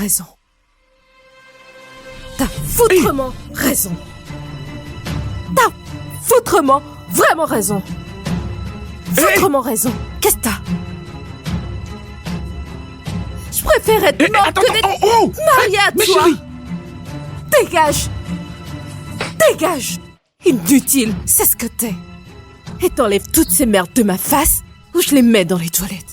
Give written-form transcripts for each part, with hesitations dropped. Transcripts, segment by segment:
raison. T'as foutrement raison. T'as foutrement vraiment raison. Foutrement raison. Qu'est-ce que t'as? Je préfère être morte que d'être mariée à toi. Chérie. Dégage. Dégage. Inutile, c'est ce que t'es. Et t'enlèves toutes ces merdes de ma face ou je les mets dans les toilettes.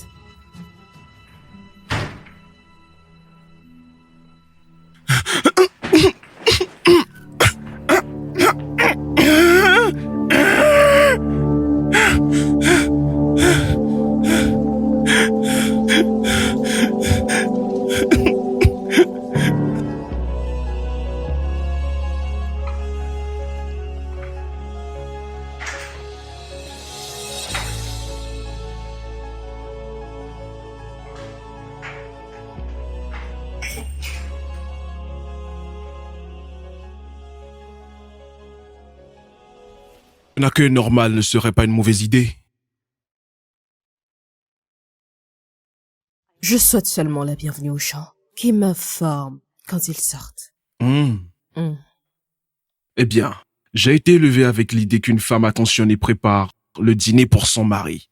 Un accueil normal ne serait pas une mauvaise idée. Je souhaite seulement la bienvenue aux gens qui m'informent quand ils sortent. Eh bien, j'ai été élevé avec l'idée qu'une femme attentionnée prépare le dîner pour son mari.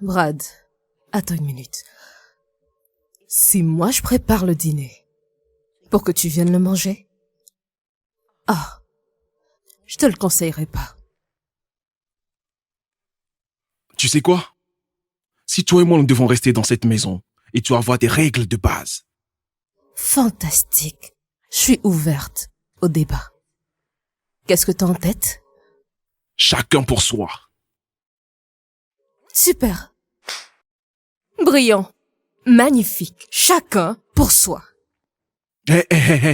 Brad, attends une minute. Si moi je prépare le dîner pour que tu viennes le manger, je te le conseillerais pas. Tu sais quoi? Si toi et moi nous devons rester dans cette maison, et tu dois avoir des règles de base. Fantastique. Je suis ouverte au débat. Qu'est-ce que t'as en tête? Chacun pour soi. Super. Brillant. Magnifique. Chacun pour soi.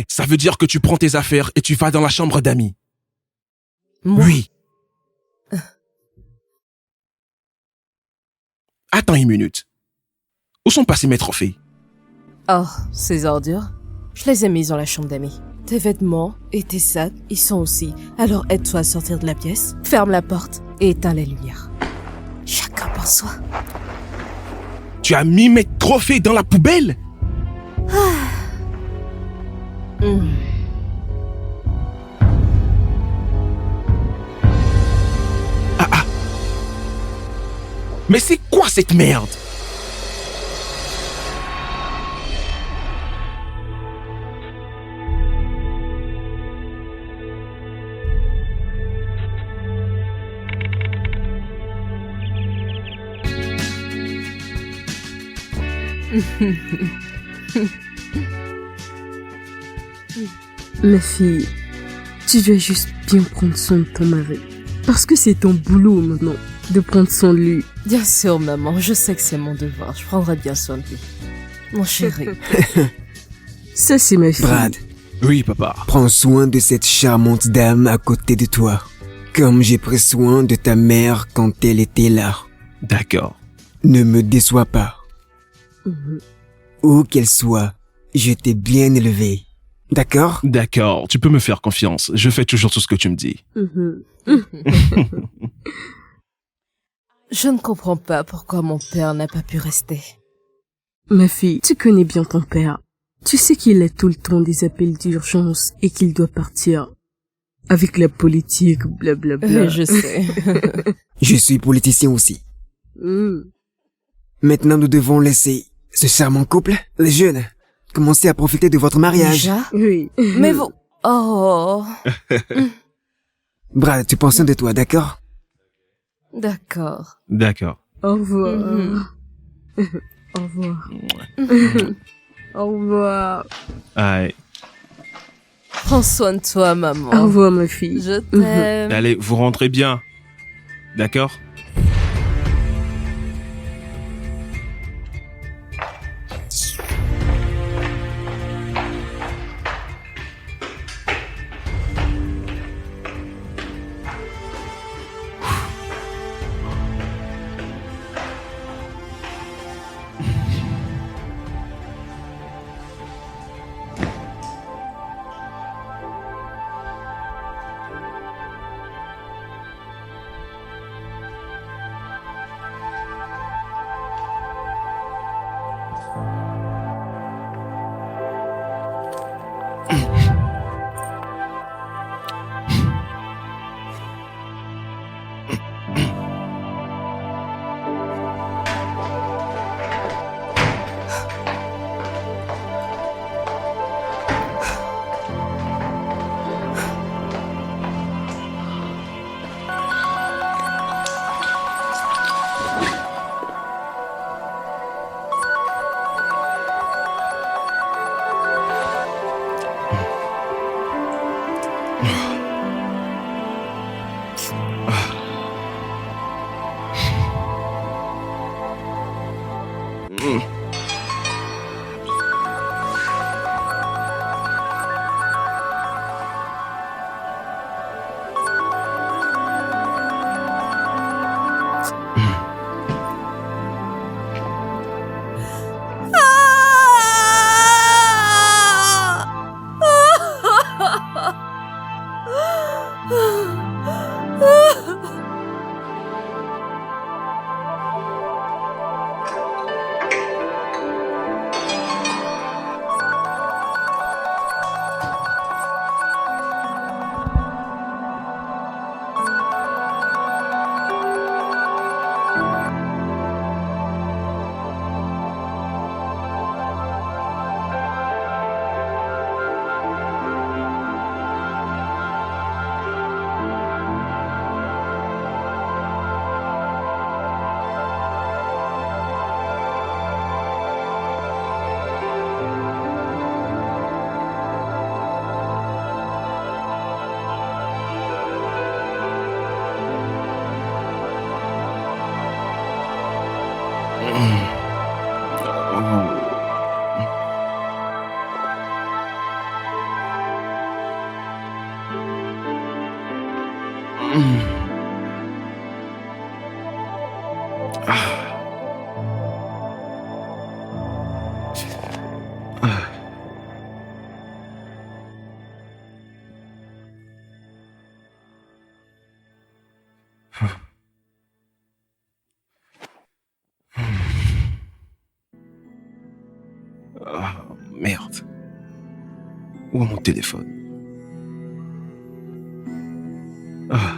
Ça veut dire que tu prends tes affaires et tu vas dans la chambre d'amis. Moi? Oui. Attends une minute. Où sont passés mes trophées? Oh, ces ordures. Je les ai mises dans la chambre d'amis. Tes vêtements et tes sacs y sont aussi. Alors aide-toi à sortir de la pièce, ferme la porte et éteins les lumières. Chacun pour soi. Tu as mis mes trophées dans la poubelle? Mais c'est quoi cette merde? Ma fille, tu dois juste bien prendre soin de ton mari. Parce que c'est ton boulot maintenant, de prendre soin de lui. Bien sûr, maman, je sais que c'est mon devoir. Je prendrai bien soin de lui. Mon chéri. Ça, c'est ma fille. Brad, Oui, papa. prends soin de cette charmante dame à côté de toi, comme j'ai pris soin de ta mère quand elle était là. D'accord. Ne me déçois pas. Où qu'elle soit, je t'ai bien élevé. D'accord? D'accord, tu peux me faire confiance. Je fais toujours tout ce que tu me dis. Je ne comprends pas pourquoi mon père n'a pas pu rester. Ma fille, tu connais bien ton père. Tu sais qu'il a tout le temps des appels d'urgence et qu'il doit partir. Avec la politique, blablabla. Je sais. Je suis politicien aussi. Maintenant, nous devons laisser ce charmant couple, les jeunes, commencer à profiter de votre mariage. Déjà? Oui. Mais vous... Oh... Brad, tu penses soin de toi, d'accord? D'accord. D'accord. Au revoir. Au revoir. Au revoir. Allez, Prends soin de toi, maman. Au revoir, ma fille. Je t'aime. allez, vous rentrez bien. D'accord? Ah, merde. Où est mon téléphone? Ah.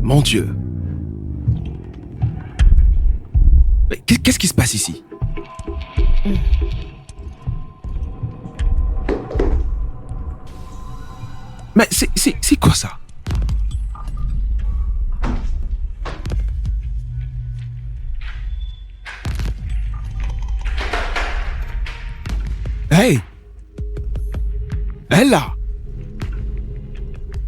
Mon Dieu. Mais qu'est-ce qui se passe ici? Mais c'est quoi ça? Hey! Elle là!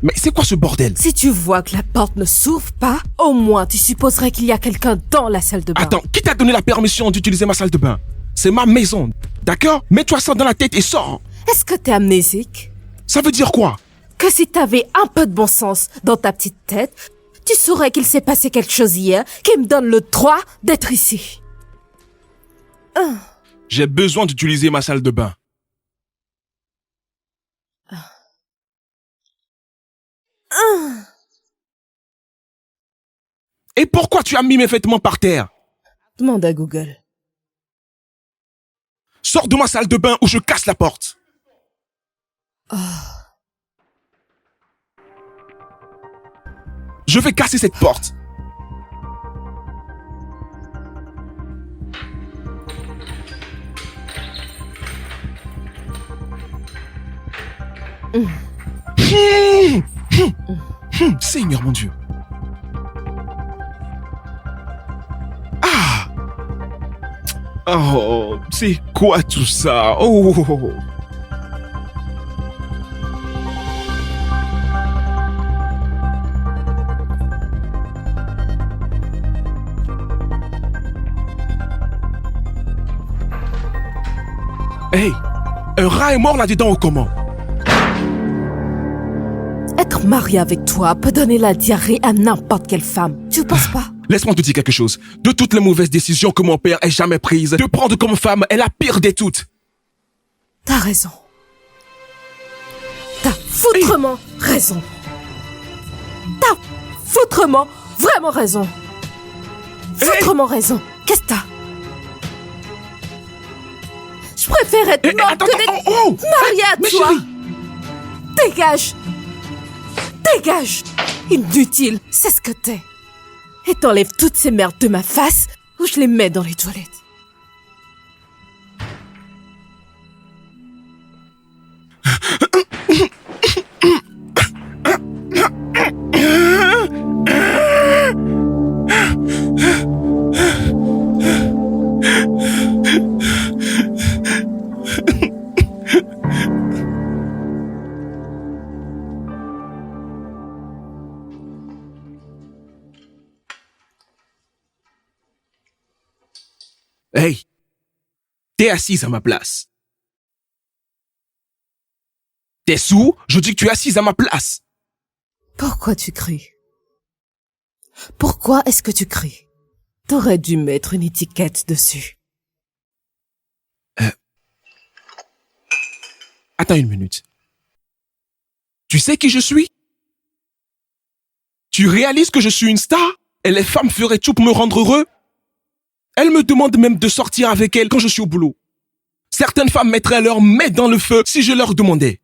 Mais c'est quoi ce bordel? Si tu vois que la porte ne s'ouvre pas, au moins tu supposerais qu'il y a quelqu'un dans la salle de bain. Attends, qui t'a donné la permission d'utiliser ma salle de bain? C'est ma maison, d'accord? Mets-toi ça dans la tête et sors. Est-ce que t'es amnésique? Ça veut dire quoi? Que si t'avais un peu de bon sens dans ta petite tête, tu saurais qu'il s'est passé quelque chose hier qui me donne le droit d'être ici. J'ai besoin d'utiliser ma salle de bain. Et pourquoi tu as mis mes vêtements par terre? Demande à Google. Sors de ma salle de bain ou je casse la porte. Je vais casser cette porte. Seigneur mon Dieu. Ah. Oh, c'est quoi tout ça? Oh. Hey, un rat est mort là-dedans ou comment? Être marié avec toi peut donner la diarrhée à n'importe quelle femme. Tu penses pas? Laisse-moi te dire quelque chose. De toutes les mauvaises décisions que mon père ait jamais prises, te prendre comme femme est la pire des toutes. T'as raison. T'as foutrement raison. T'as foutrement vraiment raison. Foutrement raison. Qu'est-ce que t'as? Je préfère être morte que d'être mariée à mais toi. chérie. Dégage. Dégage. Inutile, c'est ce que t'es. Et t'enlèves toutes ces merdes de ma face ou je les mets dans les toilettes. Hey, t'es assise à ma place. T'es sourd? Je dis que tu es assise à ma place. Pourquoi tu cries? Pourquoi est-ce que tu cries? T'aurais dû mettre une étiquette dessus. Attends une minute. Tu sais qui je suis? Tu réalises que je suis une star? Et les femmes feraient tout pour me rendre heureux? Elles me demandent même de sortir avec elles quand je suis au boulot. Certaines femmes mettraient leur main dans le feu si je leur demandais.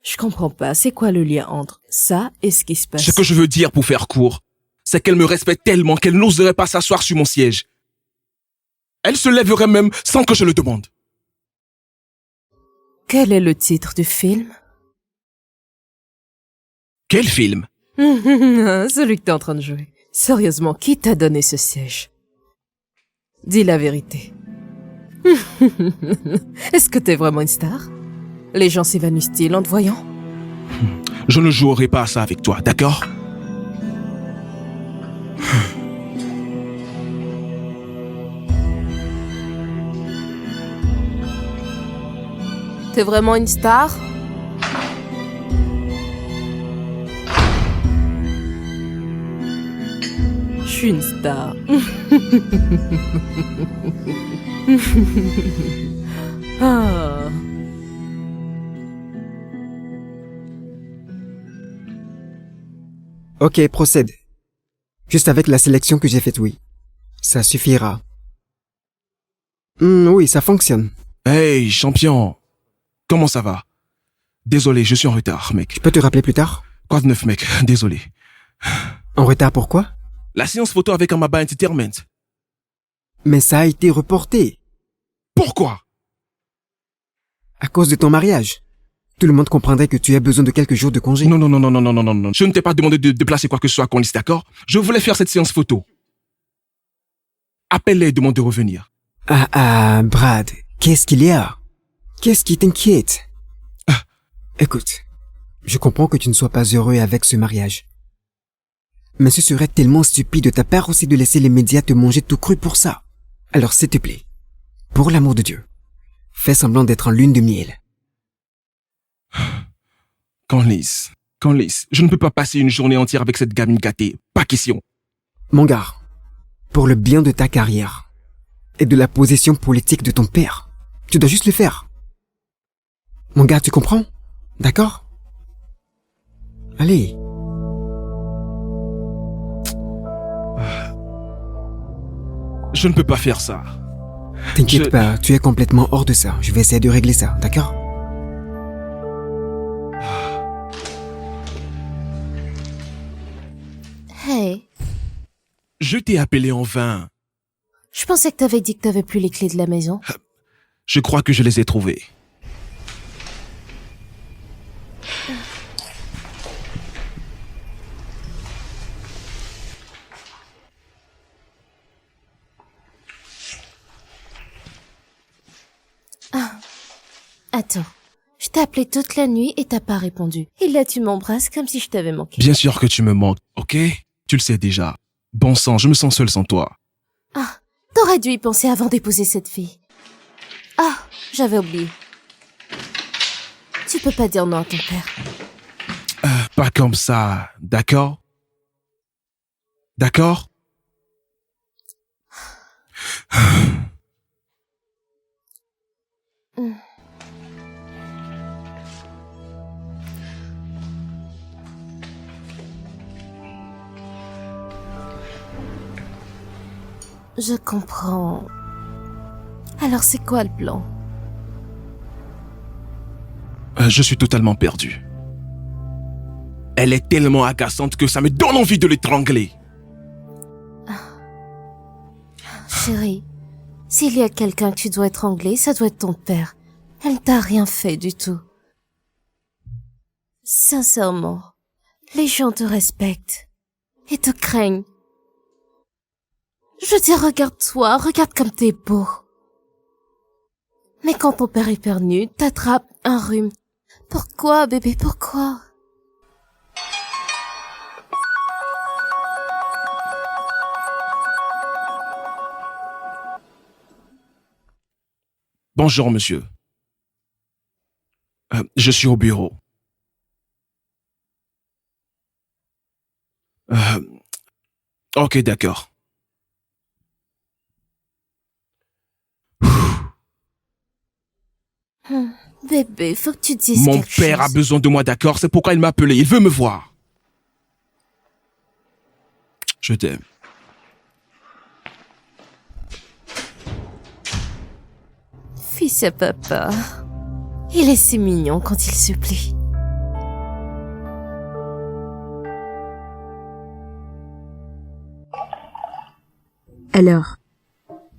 Je comprends pas, c'est quoi le lien entre ça et ce qui se passe? Ce que je veux dire pour faire court, c'est qu'elles me respectent tellement qu'elles n'oseraient pas s'asseoir sur mon siège. Elles se lèveraient même sans que je le demande. Quel est le titre du film? Quel film? Celui que t'es en train de jouer. Sérieusement, qui t'a donné ce siège? Dis la vérité. Est-ce que t'es vraiment une star? Les gens s'évanouissent-ils en te voyant? Je ne jouerai pas à ça avec toi, d'accord? T'es vraiment une star? Je suis une star. Ah. Ok, procède. Juste avec la sélection que j'ai faite, oui. Ça suffira. Oui, ça fonctionne. Hey, champion. Comment ça va? Désolé, je suis en retard, mec. Je peux te rappeler plus tard? Quoi de neuf, mec? Désolé. En retard pourquoi? La séance photo avec Amaba Entertainment. Mais ça a été reporté. Pourquoi? À cause de ton mariage. Tout le monde comprendrait que tu as besoin de quelques jours de congé. Non. Je ne t'ai pas demandé de déplacer quoi que ce soit à Conlis, d'accord? Je voulais faire cette séance photo. Appelle-les et demande de revenir. Brad, qu'est-ce qu'il y a? Qu'est-ce qui t'inquiète? Écoute, je comprends que tu ne sois pas heureux avec ce mariage. Mais ce serait tellement stupide de ta part aussi de laisser les médias te manger tout cru pour ça. Alors s'il te plaît, pour l'amour de Dieu, fais semblant d'être en lune de miel. Conlis, je ne peux pas passer une journée entière avec cette gamine gâtée. Pas question. Mon gars, pour le bien de ta carrière et de la position politique de ton père, tu dois juste le faire. Mon gars, tu comprends? D'accord? Allez. Je ne peux pas faire ça. T'inquiète pas, tu es complètement hors de ça. Je vais essayer de régler ça, d'accord? Hey, Je t'ai appelé en vain. je pensais que t'avais dit que t'avais plus les clés de la maison. Je crois que je les ai trouvées. Attends, je t'ai appelé toute la nuit et t'as pas répondu. Et là tu m'embrasses comme si je t'avais manqué. Bien sûr que tu me manques, ok? Tu le sais déjà. Bon sang, je me sens seul sans toi. Ah, t'aurais dû y penser avant d'épouser cette fille. Ah, j'avais oublié. Tu peux pas dire non à ton père. Pas comme ça, d'accord? D'accord? Je comprends. Alors c'est quoi le plan? Je suis totalement perdu. Elle est tellement agaçante que ça me donne envie de l'étrangler. Chérie, s'il y a quelqu'un que tu dois étrangler, ça doit être ton père. Elle t'a rien fait du tout. Sincèrement, les gens te respectent et te craignent. Je veux dire, regarde-toi, regarde comme t'es beau. Mais quand ton père éternue, t'attrapes un rhume. Pourquoi, bébé, pourquoi? Bonjour, monsieur. Je suis au bureau. Ok, d'accord. Bébé, faut que tu dises Mon quelque père a chose. besoin de moi, d'accord? C'est pourquoi il m'a appelé. Il veut me voir. Je t'aime. Fils à papa. Il est si mignon quand il supplie. Alors,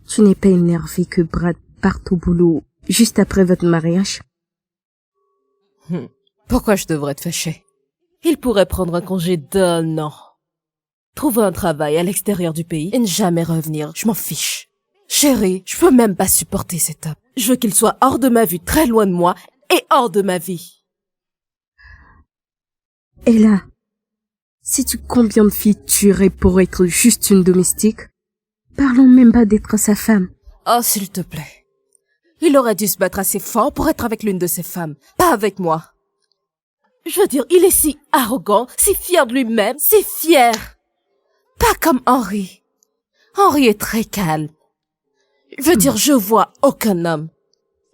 tu n'es pas énervé que Brad parte au boulot juste après votre mariage? Pourquoi je devrais te fâcher? Il pourrait prendre un congé d'un an. Trouver un travail à l'extérieur du pays et ne jamais revenir. Je m'en fiche. Chérie, je peux même pas supporter cet homme. Je veux qu'il soit hors de ma vue, très loin de moi, et hors de ma vie. Et là, sais-tu combien de filles tueraient pour être juste une domestique? Parlons même pas d'être sa femme. Oh, s'il te plaît. Il aurait dû se battre assez fort pour être avec l'une de ses femmes, pas avec moi. Je veux dire, il est si arrogant, si fier de lui-même, si fier. Pas comme Henry. Henry est très calme. Je veux dire, je vois aucun homme,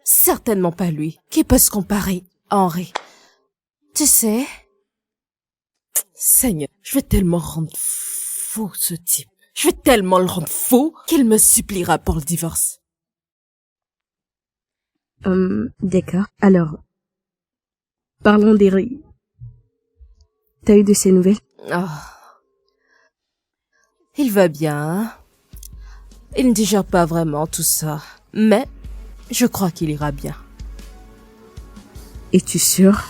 certainement pas lui, qui peut se comparer à Henry. Tu sais, Seigneur, je vais tellement rendre fou ce type. Je vais tellement le rendre fou qu'il me suppliera pour le divorce. D'accord. Alors, parlons d'Henry. T'as eu de ses nouvelles? Oh. Il va bien, hein? Il ne digère pas vraiment tout ça, mais je crois qu'il ira bien. Es-tu sûre?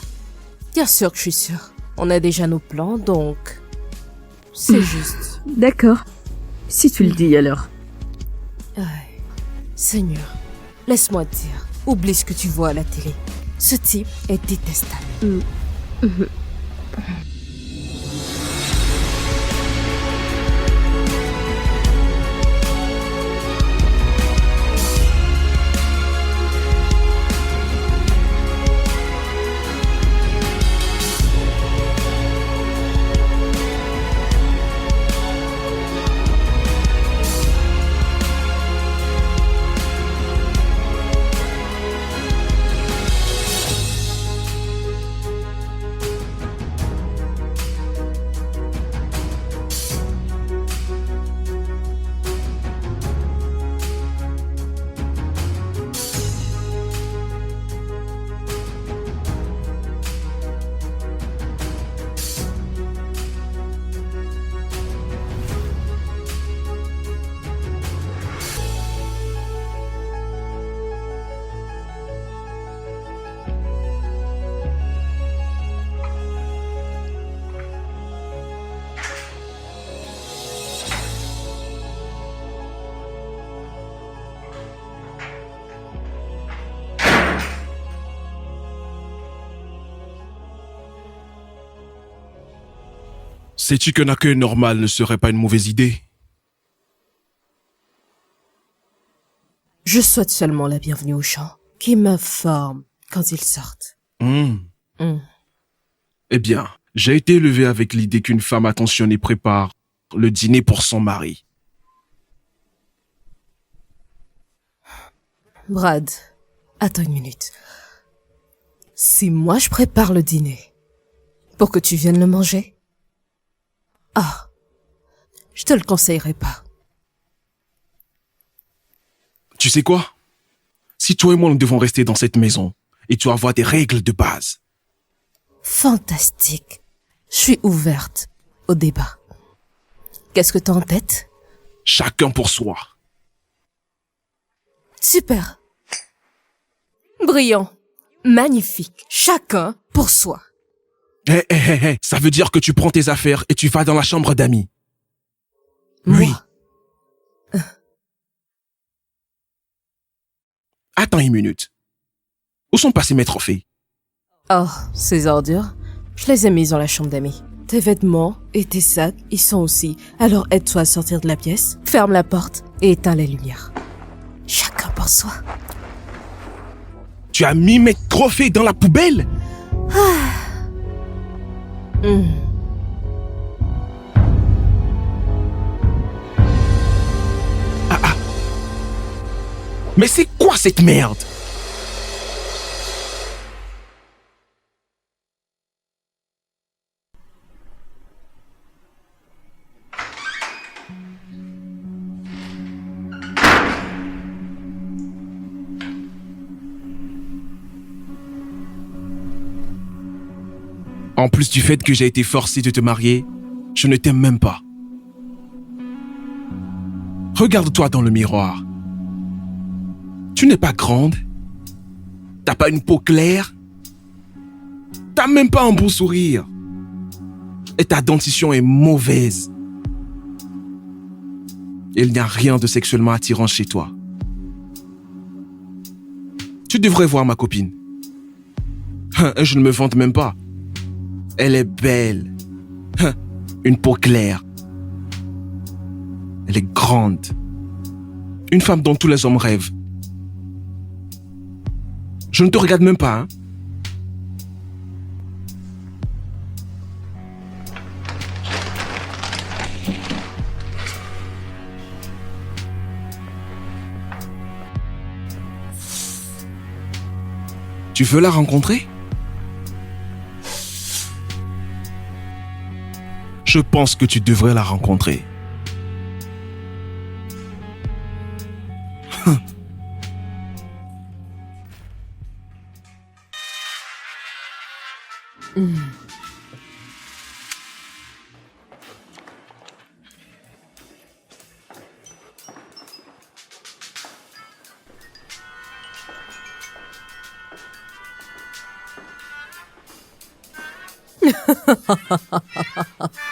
Bien sûr que je suis sûre. On a déjà nos plans, donc c'est juste. D'accord. Si tu le dis alors. Ay, Seigneur, laisse-moi te dire, oublie ce que tu vois à la télé. Ce type est détestable. Sais-tu qu'un accueil normal ne serait pas une mauvaise idée? Je souhaite seulement la bienvenue aux gens qui m'informent quand ils sortent. Eh bien, j'ai été élevé avec l'idée qu'une femme attentionnée prépare le dîner pour son mari. Brad, attends une minute. Si moi je prépare le dîner pour que tu viennes le manger? Ah, je te le conseillerais pas. Tu sais quoi? Si toi et moi nous devons rester dans cette maison, et tu vas avoir des règles de base. Fantastique. Je suis ouverte au débat. Qu'est-ce que t'as en tête? Chacun pour soi. Super. Brillant. Magnifique. Chacun pour soi. Ça veut dire que tu prends tes affaires et tu vas dans la chambre d'amis. Moi. Oui. Attends une minute. Où sont passés mes trophées? Oh, ces ordures. Je les ai mises dans la chambre d'amis. Tes vêtements et tes sacs y sont aussi. Alors aide-toi à sortir de la pièce, ferme la porte et éteins les lumières. Chacun pour soi. Tu as mis mes trophées dans la poubelle? Mais c'est quoi cette merde? En plus du fait que j'ai été forcé de te marier, je ne t'aime même pas. Regarde-toi dans le miroir. Tu n'es pas grande. T'as pas une peau claire. T'as même pas un beau sourire. Et ta dentition est mauvaise. Il n'y a rien de sexuellement attirant chez toi. Tu devrais voir ma copine. Je ne me vante même pas. Elle est belle. Une peau claire. Elle est grande. Une femme dont tous les hommes rêvent. Je ne te regarde même pas, hein? Tu veux la rencontrer? Je pense que tu devrais la rencontrer.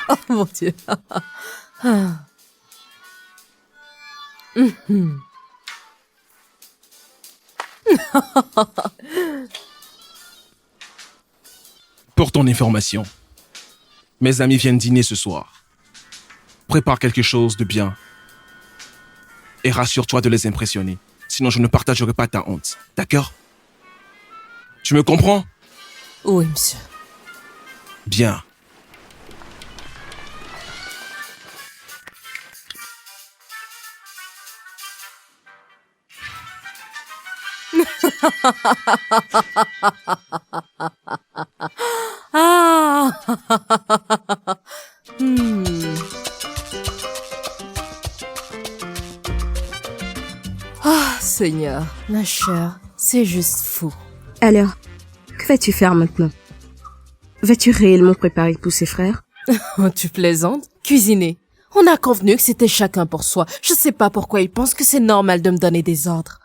Oh mon Dieu. Ah. Pour ton information, mes amis viennent dîner ce soir. Prépare quelque chose de bien. Et rassure-toi de les impressionner. Sinon, je ne partagerai pas ta honte. D'accord? Tu me comprends? Oui, monsieur. Bien. Ah. Ah, Seigneur, ma chère, c'est juste fou. Alors, que vas-tu faire maintenant? Vas-tu réellement préparer tous ses frères? Oh, tu plaisantes? Cuisiner. On a convenu que c'était chacun pour soi. Je sais pas pourquoi il pense que c'est normal de me donner des ordres.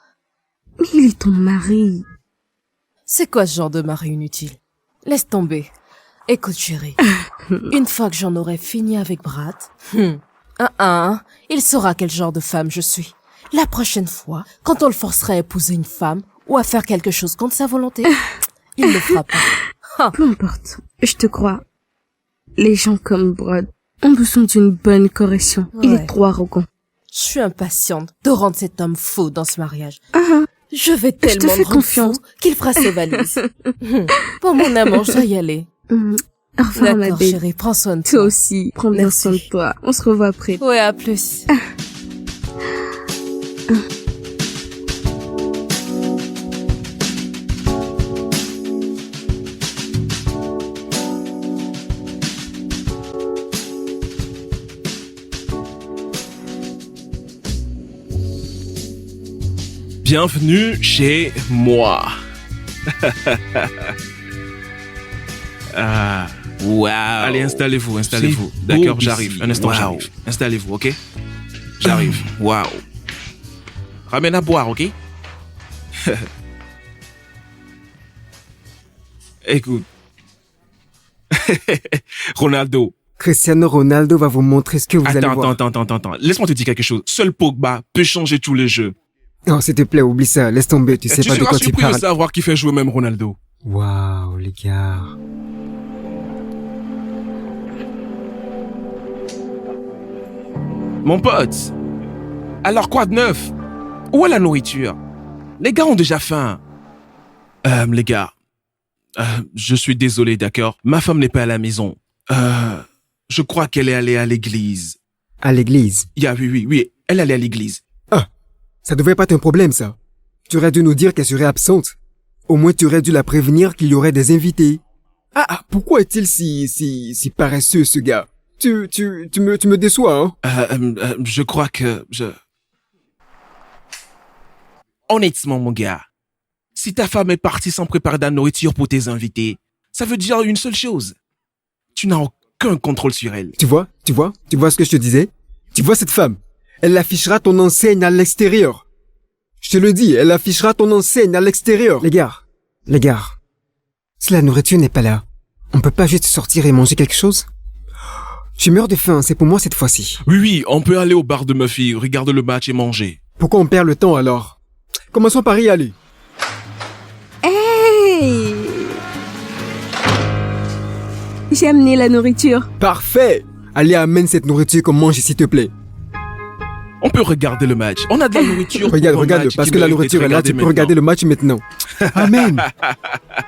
Mais il est ton mari. C'est quoi ce genre de mari inutile? Laisse tomber. Écoute, chérie. Une fois que j'en aurai fini avec Brad, il saura quel genre de femme je suis. La prochaine fois, quand on le forcera à épouser une femme ou à faire quelque chose contre sa volonté, il ne le fera pas. Peu importe, je te crois. Les gens comme Brad ont besoin d'une bonne correction. Il Ouais. est trop arrogant. Je suis impatiente de rendre cet homme fou dans ce mariage. Ah, Je vais tellement fais le rendre confiance. fou qu'il fera ses valises. Pour mon amour, je dois y aller. au revoir ma D'accord, belle. chérie, prends soin de Toi toi. aussi, prends bien Merci. soin de toi. On se revoit après. Ouais, à plus. Bienvenue chez moi. Wow. Allez, installez-vous. C'est D'accord, beau j'arrive. ici. Un instant, Wow. j'arrive. Installez-vous, ok? J'arrive. Waouh. Ramène à boire, ok? Écoute. Ronaldo. Cristiano Ronaldo va vous montrer ce que vous allez voir. Attends. Laisse-moi te dire quelque chose. Seul Pogba peut changer tous les jeux. Non, s'il te plaît, oublie ça. Laisse tomber. Tu sais Tu pas de seras quoi tu surpris de parles. savoir qui fait jouer même Ronaldo. Waouh, les gars. Mon pote. Alors quoi de neuf? Où est la nourriture? Les gars ont déjà faim. Les gars. Je suis désolé, d'accord? Ma femme n'est pas à la maison. Je crois qu'elle est allée à l'église. À l'église. Oui. Elle est allée à l'église. Ah, ça devrait pas être un problème, ça. Tu aurais dû nous dire qu'elle serait absente. Au moins, tu aurais dû la prévenir qu'il y aurait des invités. Pourquoi est-il si paresseux, ce gars? Tu me déçois, hein? Je crois que Honnêtement, mon gars, si ta femme est partie sans préparer de la nourriture pour tes invités, ça veut dire une seule chose. Tu n'as aucun contrôle sur elle. Tu vois ce que je te disais? Tu vois cette femme? Elle affichera ton enseigne à l'extérieur. Je te le dis, elle affichera ton enseigne à l'extérieur. Les gars, si la nourriture n'est pas là, on peut pas juste sortir et manger quelque chose? Je meurs de faim, c'est pour moi cette fois-ci. Oui, on peut aller au bar de Murphy, regarder le match et manger. Pourquoi on perd le temps alors? Commençons par y aller. Hey! J'ai amené la nourriture. Parfait! Allez, amène cette nourriture qu'on mange, s'il te plaît. On peut regarder le match. On a de la nourriture. Regarde, parce que la nourriture est là, tu peux regarder le match maintenant. Amen!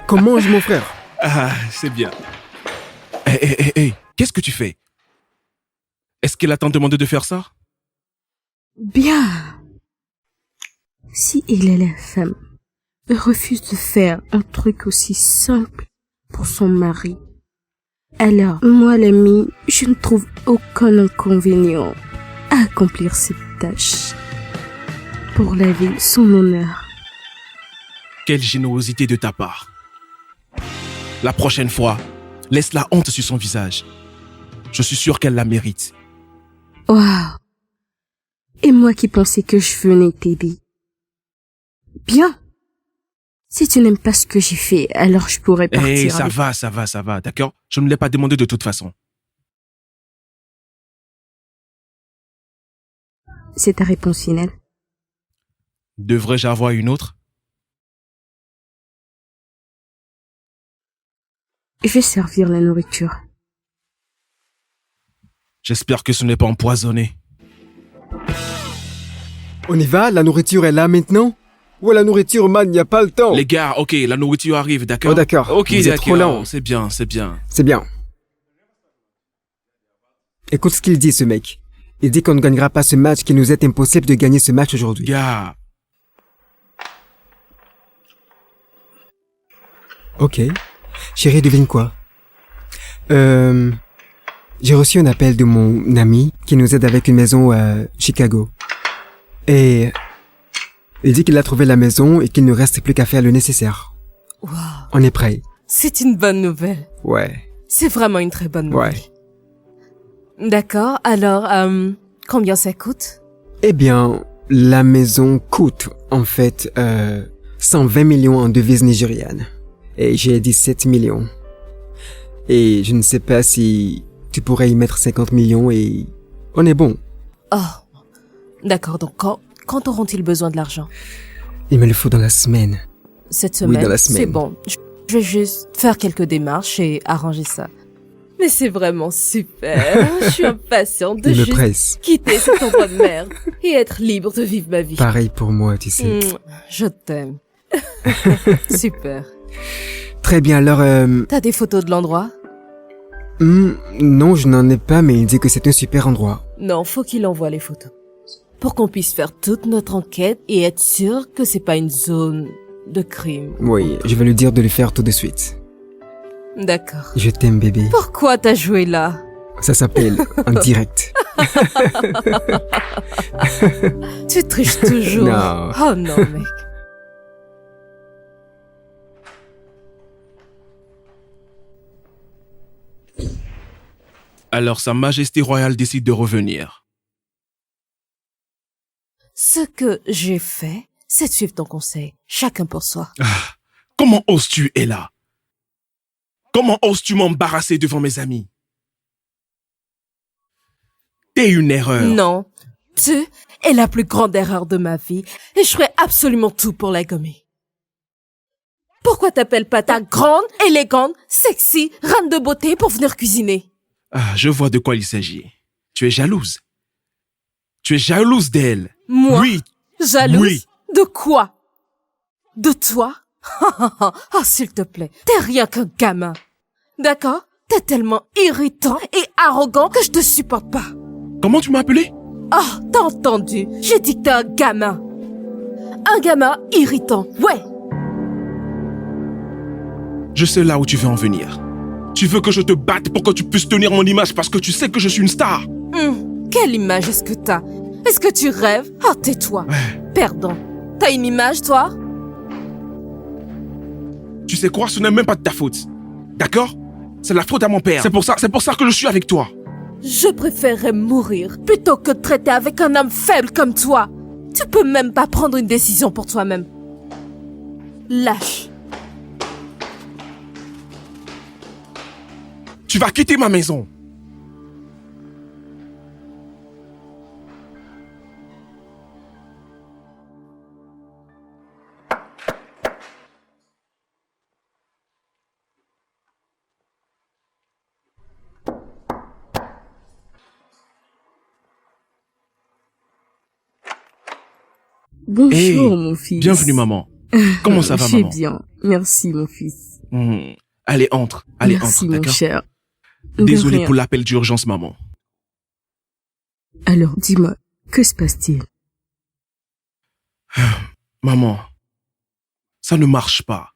Qu'on mange, mon frère. C'est bien. Hey, qu'est-ce que tu fais? Est-ce qu'elle a tant demandé de faire ça? Bien. Si elle est la femme, elle refuse de faire un truc aussi simple pour son mari. Alors, moi l'ami, je ne trouve aucun inconvénient à accomplir cette tâche. Pour la ville, son honneur. Quelle générosité de ta part. La prochaine fois, laisse la honte sur son visage. Je suis sûr qu'elle la mérite. Waouh. Et moi qui pensais que je venais t'aider. Bien. Si tu n'aimes pas ce que j'ai fait, alors je pourrais partir. Hey, ça avec... va, d'accord? Je ne l'ai pas demandé de toute façon. C'est ta réponse finale. Devrais-je avoir une autre? Je vais servir la nourriture. J'espère que ce n'est pas empoisonné. On y va? La nourriture est là maintenant? Ou la nourriture, man, il n'y a pas le temps. Les gars, ok, la nourriture arrive, d'accord? Oh, d'accord. Ok, Vous êtes trop lent. C'est bien. C'est bien. Écoute ce qu'il dit, ce mec. Il dit qu'on ne gagnera pas ce match, qu'il nous est impossible de gagner ce match aujourd'hui. Gars, Ok. Chérie, devine quoi? J'ai reçu un appel de mon ami qui nous aide avec une maison à Chicago. Et il dit qu'il a trouvé la maison et qu'il ne reste plus qu'à faire le nécessaire. Wow. On est prêt. C'est une bonne nouvelle. Ouais. C'est vraiment une très bonne nouvelle. Ouais. D'accord, alors, combien ça coûte? Eh bien, la maison coûte, en fait, 120 millions en devises nigérianes. Et j'ai 17 millions. Et je ne sais pas si tu pourrais y mettre 50 millions et on est bon. Oh, d'accord, donc quand auront-ils besoin de l'argent? Il me le faut dans la semaine. Cette Oui, semaine? dans la semaine. C'est bon, je vais juste faire quelques démarches et arranger ça. Mais c'est vraiment super. Je suis impatiente de Il me juste presse. quitter cet endroit de merde et être libre de vivre ma vie. Pareil pour moi, tu sais. Je t'aime. Super. Très bien, alors... T'as des photos de l'endroit? non, je n'en ai pas, mais il dit que c'est un super endroit. Non, faut qu'il envoie les photos. Pour qu'on puisse faire toute notre enquête et être sûr que c'est pas une zone de crime. Oui, je vais lui dire de le faire tout de suite. D'accord. Je t'aime, bébé. Pourquoi t'as joué là? Ça s'appelle en direct. Tu triches toujours. Non. Oh non, mec. Alors Sa Majesté royale décide de revenir. Ce que j'ai fait, c'est de suivre ton conseil. Chacun pour soi. Comment oses-tu, Ella? Comment oses-tu m'embarrasser devant mes amis? T'es une erreur. Non. Tu es la plus grande erreur de ma vie et je ferai absolument tout pour la gommer. Pourquoi t'appelles pas ta grande, élégante, sexy, reine de beauté pour venir cuisiner? Je vois de quoi il s'agit. Tu es jalouse. Tu es jalouse d'elle. Moi? Oui. Jalouse? Oui. De quoi? De toi? Oh, s'il te plaît, t'es rien qu'un gamin. D'accord? T'es tellement irritant et arrogant que je te supporte pas. Comment tu m'as appelé? Oh, t'as entendu? J'ai dit que t'es un gamin. Un gamin irritant, ouais. Je sais là où tu veux en venir. Tu veux que je te batte pour que tu puisses tenir mon image parce que tu sais que je suis une star. Quelle image est-ce que t'as? Est-ce que tu rêves? Oh, tais-toi. Perdant. T'as une image, toi? Tu sais quoi, ce n'est même pas de ta faute. D'accord? C'est la faute à mon père. C'est pour ça que je suis avec toi. Je préférerais mourir plutôt que de traiter avec un homme faible comme toi. Tu peux même pas prendre une décision pour toi-même. Lâche. Tu vas quitter ma maison. Bonjour, Hey, mon fils. Bienvenue, maman. Comment ça va, Je vais maman? bien. Merci, mon fils. Allez, entre. Allez, Merci, entre, mon d'accord? cher. De Désolé rien. pour l'appel d'urgence, maman. Alors, dis-moi, que se passe-t-il? Maman, ça ne marche pas.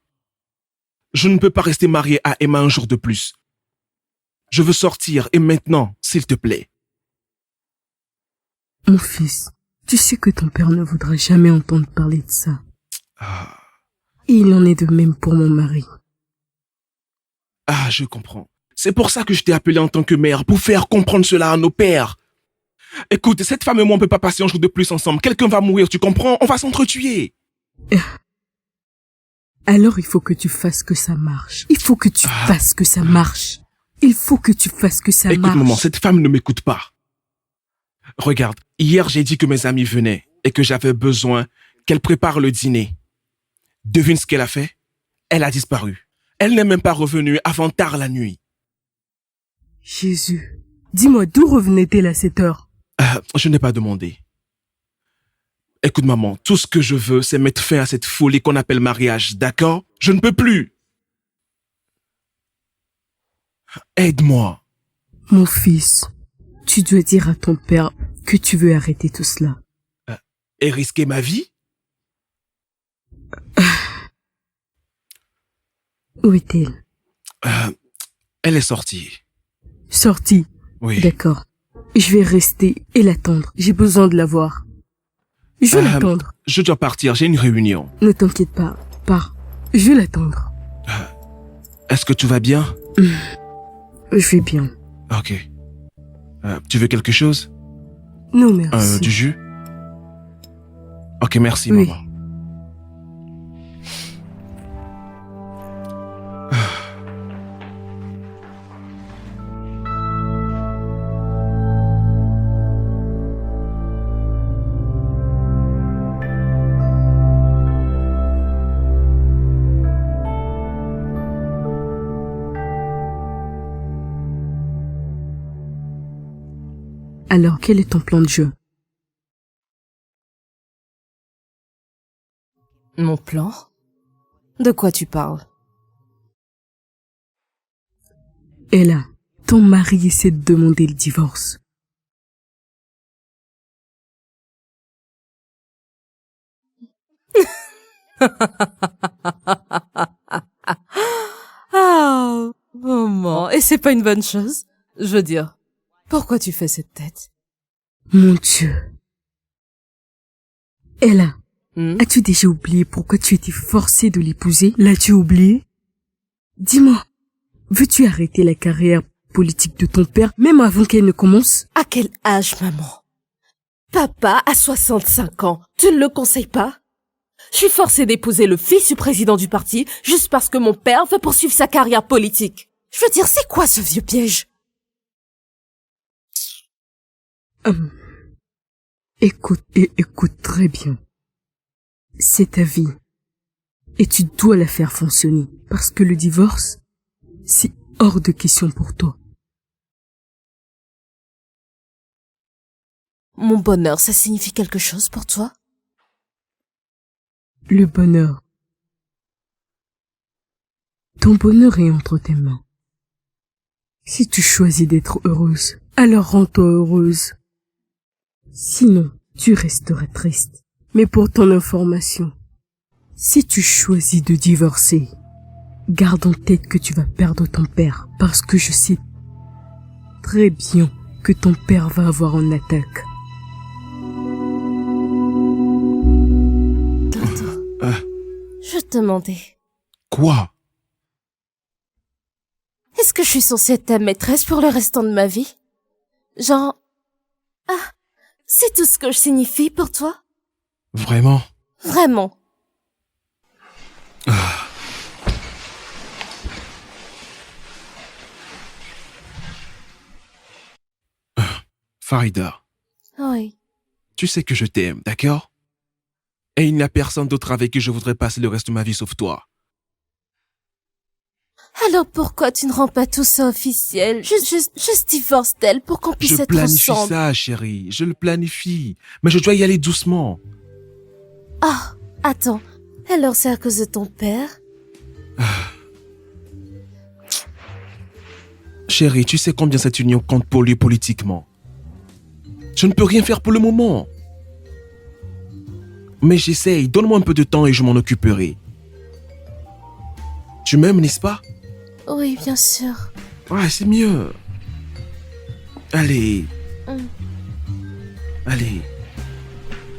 Je ne peux pas rester marié à Emma un jour de plus. Je veux sortir et maintenant, s'il te plaît. Mon fils, tu sais que ton père ne voudra jamais entendre parler de ça. Et il en est de même pour mon mari. Je comprends. C'est pour ça que je t'ai appelé en tant que mère, pour faire comprendre cela à nos pères. Écoute, cette femme et moi, on peut pas passer un jour de plus ensemble. Quelqu'un va mourir, tu comprends? On va s'entretuer. Alors il faut que tu fasses que ça marche. Il faut que tu fasses que ça marche. Il faut que tu fasses que ça Écoute, marche. maman, cette femme ne m'écoute pas. Regarde, hier, j'ai dit que mes amis venaient et que j'avais besoin qu'elle prépare le dîner. Devine ce qu'elle a fait? Elle a disparu. Elle n'est même pas revenue avant tard la nuit. Jésus, dis-moi d'où revenait-elle à cette heure? Je n'ai pas demandé. Écoute, maman, tout ce que je veux, c'est mettre fin à cette folie qu'on appelle mariage, d'accord? Je ne peux plus. Aide-moi. Mon fils, tu dois dire à ton père que tu veux arrêter tout cela. Et risquer ma vie? Où est-elle? Elle est sortie. Sortie. Oui. D'accord. Je vais rester et l'attendre. J'ai besoin de la voir. Je vais l'attendre. Je dois partir, j'ai une réunion. Ne t'inquiète pas. Pars. Je vais l'attendre. Est-ce que tu vas bien? Je vais bien. Ok. Tu veux quelque chose? Non, merci. Du jus? Ok, merci, Oui. maman. Alors, quel est ton plan de jeu? Mon plan? De quoi tu parles? Ella, ton mari essaie de demander le divorce. Ah, maman, et c'est pas une bonne chose? Je veux dire, pourquoi tu fais cette tête? Mon Dieu. Ella, Hmm? as-tu déjà oublié pourquoi tu étais forcée de l'épouser? L'as-tu oublié? Dis-moi, veux-tu arrêter la carrière politique de ton père, même avant qu'elle ne commence? À quel âge, maman? Papa a 65 ans. Tu ne le conseilles pas? Je suis forcée d'épouser le fils du président du parti juste parce que mon père veut poursuivre sa carrière politique. Je veux dire, c'est quoi ce vieux piège? Écoute et écoute très bien. C'est ta vie. Et tu dois la faire fonctionner. Parce que le divorce, c'est hors de question pour toi. Mon bonheur, ça signifie quelque chose pour toi? Le bonheur. Ton bonheur est entre tes mains. Si tu choisis d'être heureuse, alors rends-toi heureuse. Sinon, tu resteras triste. Mais pour ton information, si tu choisis de divorcer, garde en tête que tu vas perdre ton père, parce que je sais très bien que ton père va avoir une attaque. Toto, je te demandais, Quoi? est-ce que je suis censée être ta maîtresse pour le restant de ma vie? Genre... Ah, c'est tout ce que je signifie pour toi? Vraiment? Vraiment. Farida, Oui. tu sais que je t'aime, d'accord? Et il n'y a personne d'autre avec qui je voudrais passer le reste de ma vie sauf toi. Alors pourquoi tu ne rends pas tout ça officiel? Juste divorce d'elle pour qu'on puisse Je être planifie ensemble. ça, chérie. Je le planifie. Mais je dois y aller doucement. Ah, attends. Alors c'est à cause de ton père? Chérie, tu sais combien cette union compte pour lui politiquement. Je ne peux rien faire pour le moment. Mais j'essaye. Donne-moi un peu de temps et je m'en occuperai. Tu m'aimes, n'est-ce pas? Oui, bien sûr. Ouais, c'est mieux. Allez. Mm. Allez.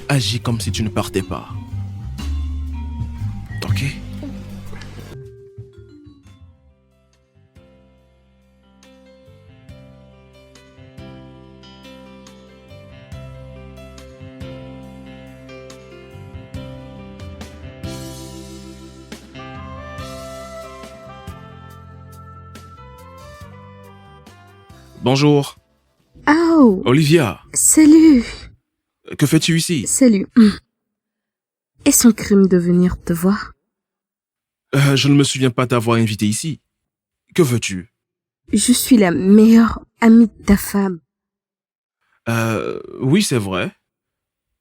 Agis comme si tu ne partais pas. Ok? Bonjour. Oh, Olivia, salut, que fais-tu ici? salut. Est-ce un crime de venir te voir? Je ne me souviens pas t'avoir invité ici. Que veux-tu? Je suis la meilleure amie de ta femme. Oui, c'est vrai.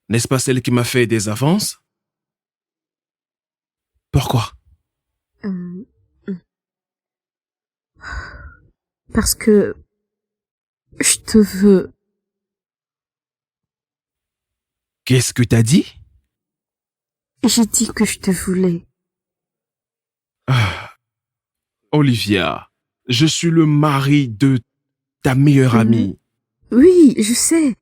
N'est-ce pas celle qui m'a fait des avances? Pourquoi? Parce que je te veux. Qu'est-ce que t'as dit? J'ai dit que je te voulais. Olivia, je suis le mari de ta meilleure amie. Oui, je sais.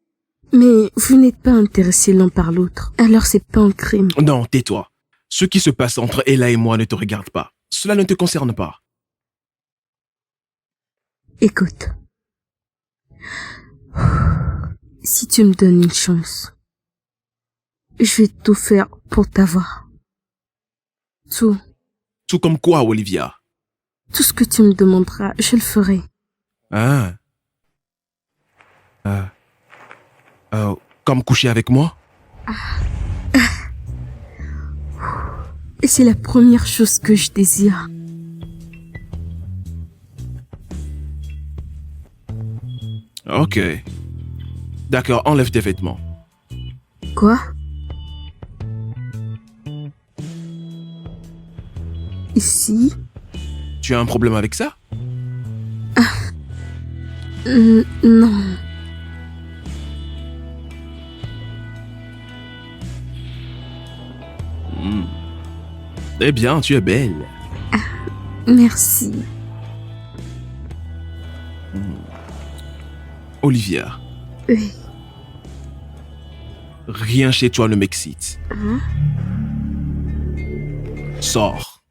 Mais vous n'êtes pas intéressés l'un par l'autre. Alors c'est pas un crime. Non, tais-toi. Ce qui se passe entre Ella et moi ne te regarde pas. Cela ne te concerne pas. Écoute. Si tu me donnes une chance, je vais tout faire pour t'avoir. Tout. Tout comme quoi, Olivia? Tout ce que tu me demanderas, je le ferai. Hein? Comme coucher avec moi? Et c'est la première chose que je désire. Ok. D'accord, enlève tes vêtements. Quoi? Ici? Tu as un problème avec ça? Non. Eh bien, tu es belle. Merci. Olivia, Oui. Rien chez toi ne m'excite. Sors.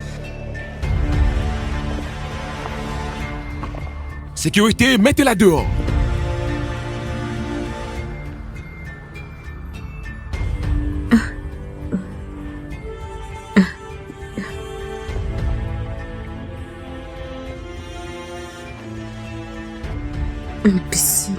Sécurité, mettez-la dehors. Imbécile.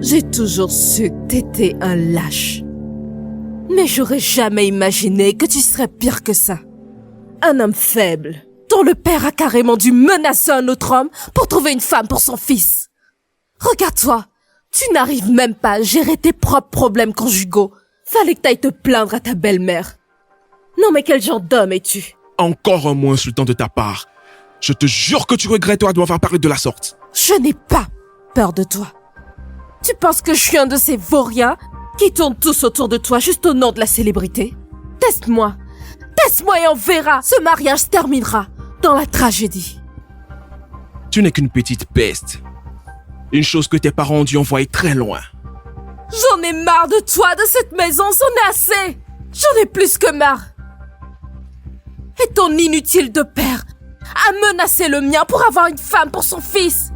J'ai toujours su que t'étais un lâche. Mais j'aurais jamais imaginé que tu serais pire que ça. Un homme faible, dont le père a carrément dû menacer un autre homme pour trouver une femme pour son fils. Regarde-toi, tu n'arrives même pas à gérer tes propres problèmes conjugaux. Fallait que t'ailles te plaindre à ta belle-mère. Non mais quel genre d'homme es-tu? Encore un mot insultant de ta part. Je te jure que tu regretteras de m'avoir parlé de la sorte. Je n'ai pas peur de toi. Tu penses que je suis un de ces vauriens qui tournent tous autour de toi juste au nom de la célébrité? Teste-moi. Teste-moi et on verra. Ce mariage se terminera dans la tragédie. Tu n'es qu'une petite peste. Une chose que tes parents ont dû envoyer très loin. J'en ai marre de toi, de cette maison, c'en est assez. J'en ai plus que marre. Et ton inutile de père a menacé le mien pour avoir une femme pour son fils.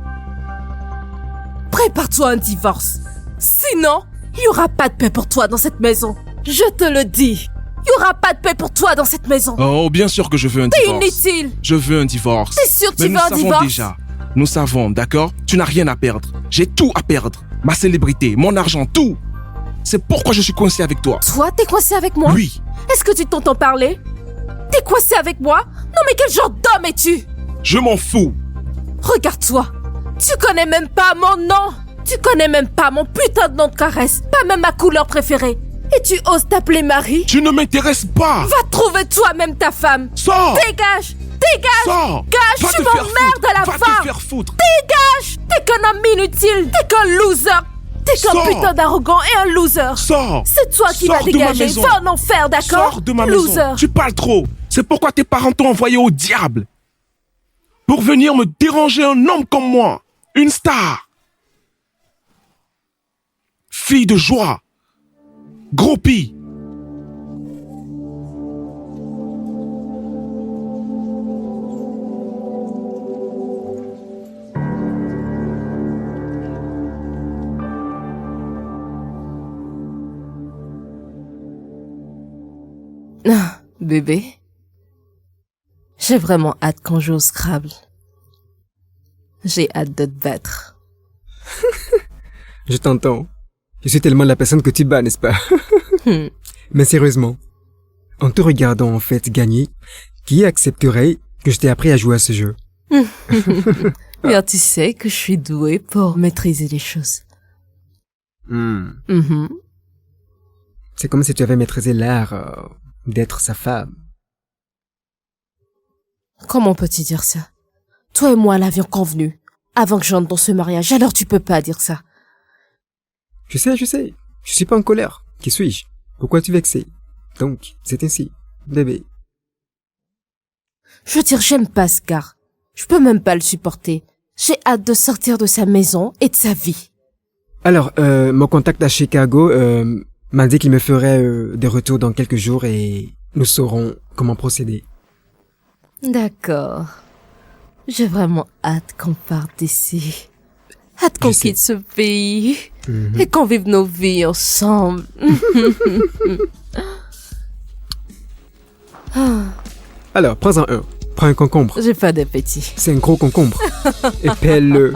Prépare-toi à un divorce. Sinon, il n'y aura pas de paix pour toi dans cette maison. Je te le dis. Il n'y aura pas de paix pour toi dans cette maison. Oh, bien sûr que je veux un T'es divorce. inutile. Je veux un divorce. T'es sûr que Mais tu nous veux un savons divorce? déjà. Nous savons, d'accord? Tu n'as rien à perdre. J'ai tout à perdre. Ma célébrité, mon argent, tout. C'est pourquoi je suis coincé avec toi. Toi, t'es coincé avec moi? Oui. Est-ce que tu t'entends parler? T'es coincé avec moi? Non mais quel genre d'homme es-tu? Je m'en fous. Regarde-toi. Tu connais même pas mon nom. Tu connais même pas mon putain de nom de caresse. Pas même ma couleur préférée. Et tu oses t'appeler Marie? Tu ne m'intéresses pas. Va trouver toi-même ta femme. Sors. Dégage. Dégage. Sors. Gage, Va tu te faire m'emmerdes foutre. à la Va fin. te faire foutre. Dégage. T'es qu'un homme inutile. T'es qu'un loser. T'es qu'un Sors. putain d'arrogant et un loser. Sors. C'est toi qui Sors vas de ma dégager. maison. Va en enfer, d'accord? Sors de ma Loser. maison. Tu parles trop. C'est pourquoi tes parents t'ont envoyé au diable. Pour venir me déranger un homme comme moi. Une star. Fille de joie. Gros pis. Ah, bébé. J'ai vraiment hâte qu'on joue au Scrabble. J'ai hâte de te battre. Je t'entends. Je suis tellement la personne que tu bats, n'est-ce pas? Mais sérieusement, en te regardant en fait gagner, qui accepterait que je t'ai appris à jouer à ce jeu? Bien, tu sais que je suis douée pour maîtriser les choses. Mhm. C'est comme si tu avais maîtrisé l'art d'être sa femme. Comment peux-tu dire ça? Toi et moi l'avions convenu. Avant que j'entre dans ce mariage, alors tu peux pas dire ça. Je sais. Je suis pas en colère. Qui suis-je? Pourquoi tu vexes? Donc, c'est ainsi, bébé. Je veux dire, j'aime pas ce gars. Je peux même pas le supporter. J'ai hâte de sortir de sa maison et de sa vie. Alors, mon contact à Chicago m'a dit qu'il me ferait des retours dans quelques jours et nous saurons comment procéder. D'accord. J'ai vraiment hâte qu'on parte d'ici. Hâte qu'on Je sais. quitte ce pays. Et qu'on vive nos vies ensemble. Alors, prends-en un. Prends un concombre. J'ai pas d'appétit. C'est un gros concombre. Et pèle-le.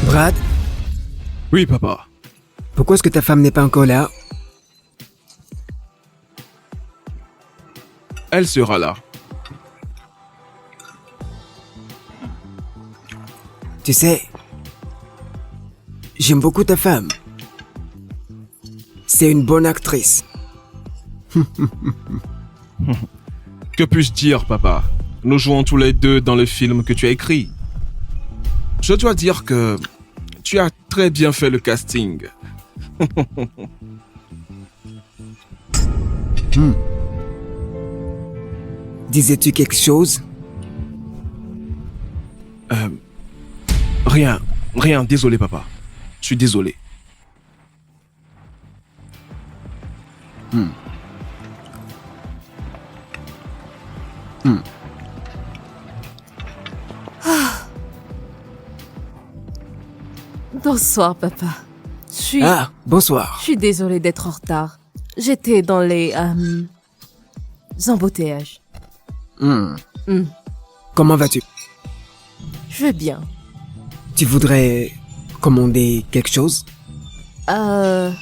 Brad, Oui, papa. pourquoi est-ce que ta femme n'est pas encore là? Elle sera là. Tu sais, j'aime beaucoup ta femme. C'est une bonne actrice. Que puis-je dire, papa? Nous jouons tous les deux dans le film que tu as écrit. Je dois dire que tu as très bien fait le casting. Disais-tu quelque chose? Rien, désolé, papa. Je suis désolé. Bonsoir, papa. Ah, bonsoir. Je suis désolée d'être en retard. J'étais dans les embouteillages. Comment vas-tu? Je vais bien. Tu voudrais commander quelque chose? Non,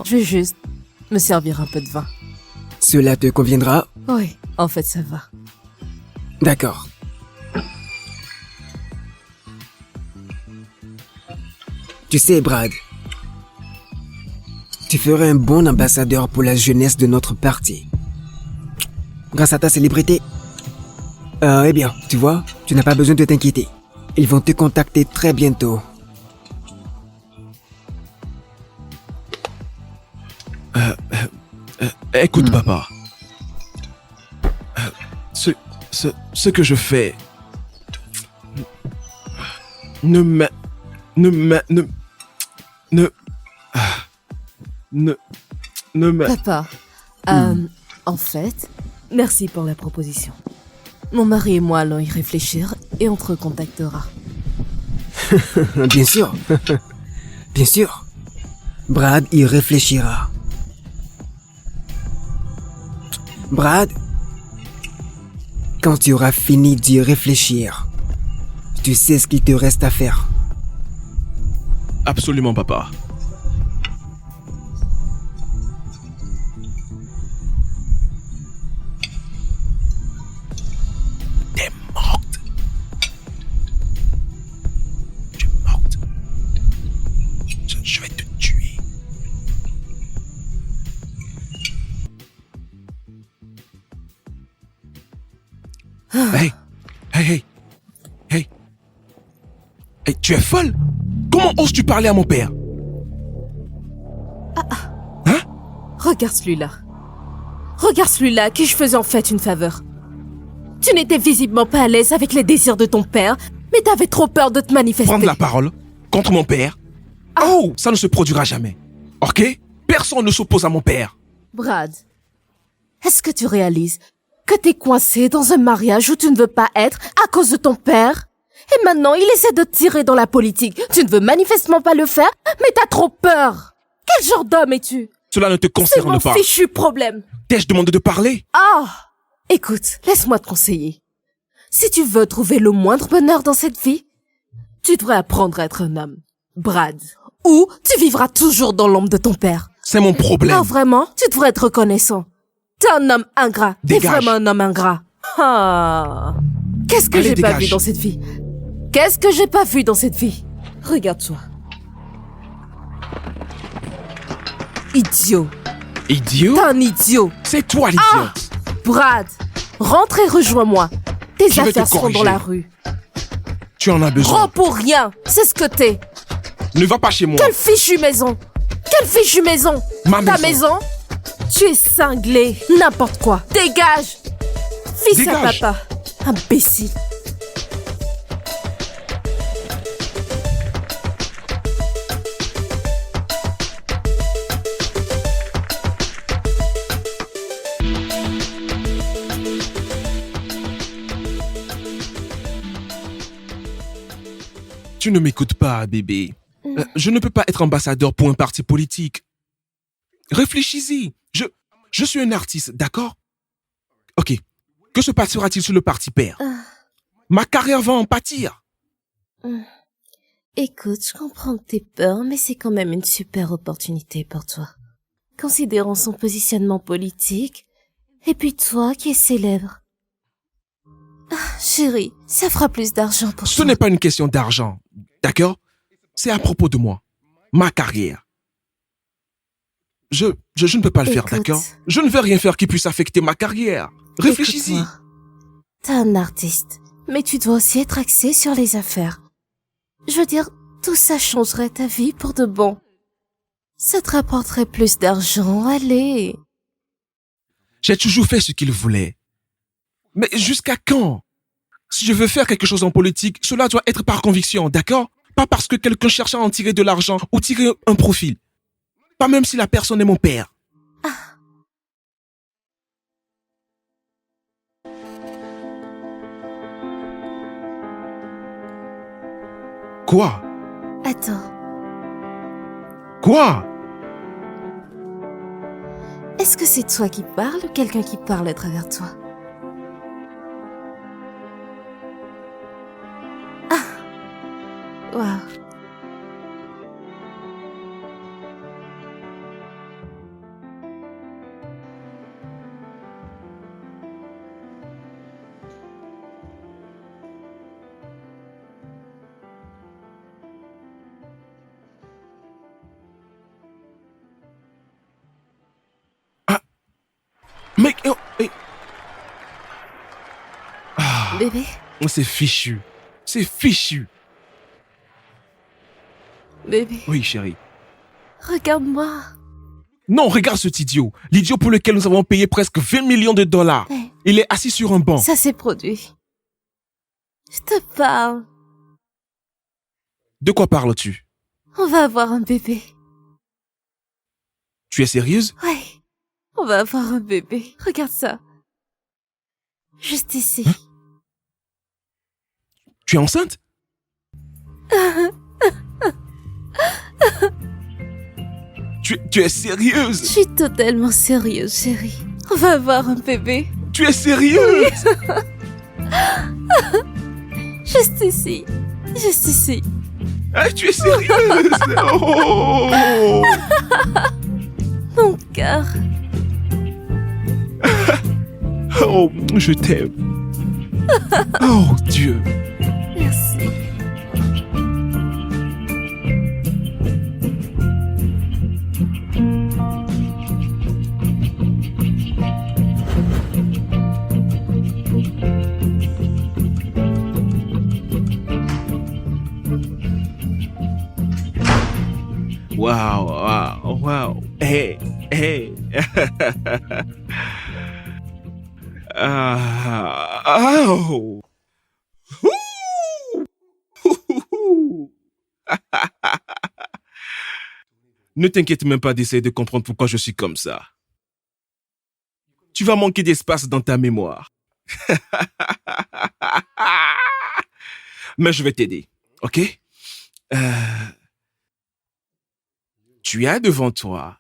je vais juste me servir un peu de vin. Cela te conviendra? Oui, en fait, ça va. D'accord. Tu sais, Brad, tu ferais un bon ambassadeur pour la jeunesse de notre parti. Grâce à ta célébrité. Eh bien, tu vois, tu n'as pas besoin de t'inquiéter. Ils vont te contacter très bientôt. Écoute, papa. Ce que je fais ne me... Papa, en fait, merci pour la proposition. Mon mari et moi allons y réfléchir et on te recontactera. Bien sûr. Bien sûr. Brad y réfléchira. Brad, quand tu auras fini d'y réfléchir, tu sais ce qu'il te reste à faire. Absolument, papa. T'es morte. Tu es morte. Je vais te tuer. Hey, hey, hey, hey. Hey, tu es folle? Comment oses-tu parler à mon père? Hein? Regarde celui-là. Regarde celui-là à qui je faisais en fait une faveur. Tu n'étais visiblement pas à l'aise avec les désirs de ton père, mais t'avais trop peur de te manifester. Prendre la parole contre mon père? Oh, ça ne se produira jamais. Ok? Personne ne s'oppose à mon père. Brad, est-ce que tu réalises que t'es coincé dans un mariage où tu ne veux pas être à cause de ton père? Et maintenant, il essaie de te tirer dans la politique. Tu ne veux manifestement pas le faire, mais t'as trop peur. Quel genre d'homme es-tu? Cela ne te C'est concerne mon pas. fichu problème. T'ai-je demandé de parler? Ah! Écoute, laisse-moi te conseiller. Si tu veux trouver le moindre bonheur dans cette vie, tu devrais apprendre à être un homme. Brad. Ou tu vivras toujours dans l'ombre de ton père. C'est mon problème. Non, vraiment, tu devrais être reconnaissant. T'es un homme ingrat. T'es Dégage. vraiment un homme ingrat. Ah. Qu'est-ce que Allez, j'ai pas dégage. vu dans cette vie? Qu'est-ce que j'ai pas vu dans cette vie? Regarde-toi. Idiot. Idiot? T'es un idiot. C'est toi l'idiote. Brad, rentre et rejoins-moi. Tes Je vais te affaires seront dans corriger. la rue. Tu en as besoin. Rends pour rien. C'est ce que t'es. Ne va pas chez moi. Quelle fichue maison. Quelle fichue maison. Ma Ta maison. maison? Tu es cinglé. N'importe quoi. Dégage. Fils à Dégage. papa. Imbécile. Tu ne m'écoutes pas, bébé. Je ne peux pas être ambassadeur pour un parti politique. Réfléchis-y. Je suis un artiste, d'accord? Ok. Que se passera-t-il sur le parti père? Ma carrière va en pâtir. Écoute, je comprends que t'aies peur, mais c'est quand même une super opportunité pour toi. Considérant son positionnement politique, et puis toi qui es célèbre. Chérie, ça fera plus d'argent pour Ce toi. n'est pas une question d'argent, d'accord? C'est à propos de moi, ma carrière. Je ne peux pas le faire, Écoute. d'accord? Je ne vais rien faire qui puisse affecter ma carrière. Réfléchis-y. Écoute-moi. T'es un artiste, mais tu dois aussi être axé sur les affaires. Je veux dire, tout ça changerait ta vie pour de bon. Ça te rapporterait plus d'argent, allez. J'ai toujours fait ce qu'il voulait. Mais jusqu'à quand? Si je veux faire quelque chose en politique, cela doit être par conviction, d'accord? Pas parce que quelqu'un cherche à en tirer de l'argent ou tirer un profit. Pas même si la personne est mon père. Quoi? Attends, Quoi? est-ce que c'est toi qui parles ou quelqu'un qui parle à travers toi? Waouh. Mec, Bébé, c'est fichu. C'est fichu. bébé, Oui, chérie. regarde-moi. Non, regarde cet idiot. L'idiot pour lequel nous avons payé presque 20 millions de dollars. Hey, Il est assis sur un banc. ça s'est produit. Je te parle. De quoi parles-tu? On va avoir un bébé. Tu es sérieuse? Ouais, on va avoir un bébé. Regarde ça. Juste ici. Tu es enceinte? tu es Je sérieuse? suis totalement sérieuse, chérie. On va avoir un bébé. Tu es sérieuse? Juste ici. Juste ici. Ah, tu es sérieuse? Oh! Mon cœur. Oh, je t'aime. Oh, Dieu. Merci. Wow, wow, wow. Hey, hey. Oh. Ne t'inquiète même pas d'essayer de comprendre pourquoi je suis comme ça. Tu vas manquer d'espace dans ta mémoire. Mais je vais t'aider, ok? Tu as devant toi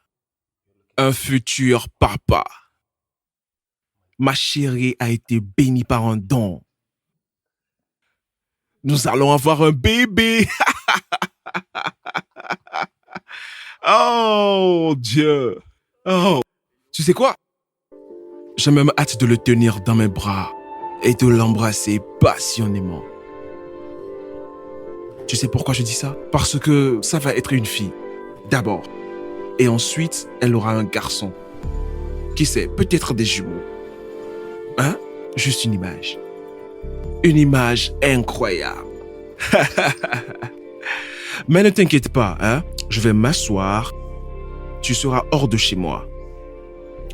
un futur papa. Ma chérie a été bénie par un don. Nous allons avoir un bébé. Oh, Dieu. Oh. Tu sais quoi? J'ai même hâte de le tenir dans mes bras et de l'embrasser passionnément. Tu sais pourquoi je dis ça? Parce que ça va être une fille, d'abord. Et ensuite, elle aura un garçon. Qui sait, peut-être des jumeaux. Hein? Juste une image. Une image incroyable. Mais ne t'inquiète pas, hein? Je vais m'asseoir. Tu seras hors de chez moi.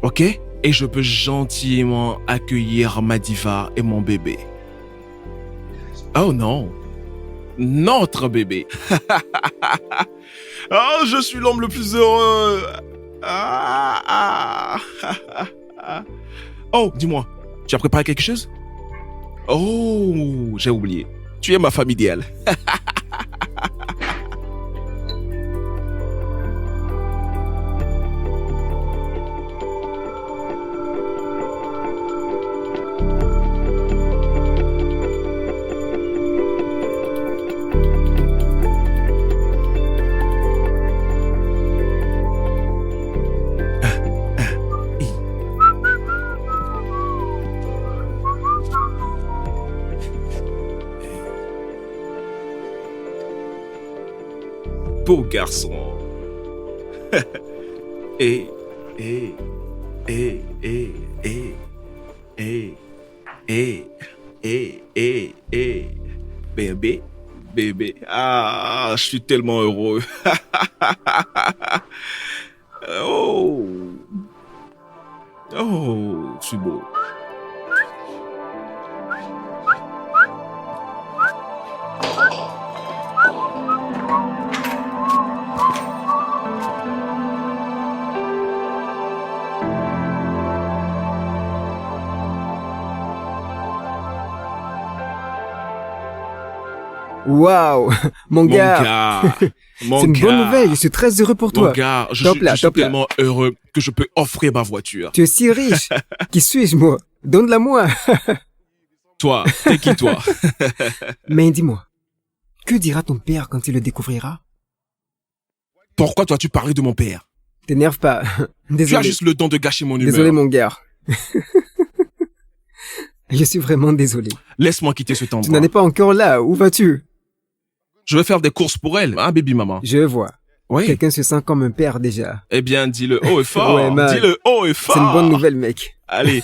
Ok? Et je peux gentiment accueillir ma diva et mon bébé. Oh non. Notre bébé. Oh, je suis l'homme le plus heureux. Oh, dis-moi, tu as préparé quelque chose? Oh, j'ai oublié. Tu es ma femme idéale. beau garçon. Et, et, et, et, et, et, bébé, bébé. Ah, je suis tellement heureux. Oh, oh, je suis beau. Waouh, mon Mon gars. gars, mon C'est une bonne gars. nouvelle, je suis très heureux pour Mon toi. gars, je Top suis, là, je suis top là. tellement heureux que je peux offrir ma voiture. Tu es si riche. Qui suis-je, moi? Donne-la moi. Toi, t'es qui toi? Mais dis-moi, que dira ton père quand il le découvrira? Pourquoi dois-tu parler de mon père? T'énerve pas. Tu as Désolé. juste le don de gâcher mon humeur. Désolé, mon gars. Je suis vraiment désolé. Laisse-moi quitter ce Tu endroit. n'en es pas encore là. Où vas-tu? Je vais faire des courses pour elle, hein, baby maman. Je vois. Oui. Quelqu'un se sent comme un père déjà. Eh bien, dis-le haut et fort. Ouais, man. Dis-le haut et fort. C'est une bonne nouvelle, mec. Allez.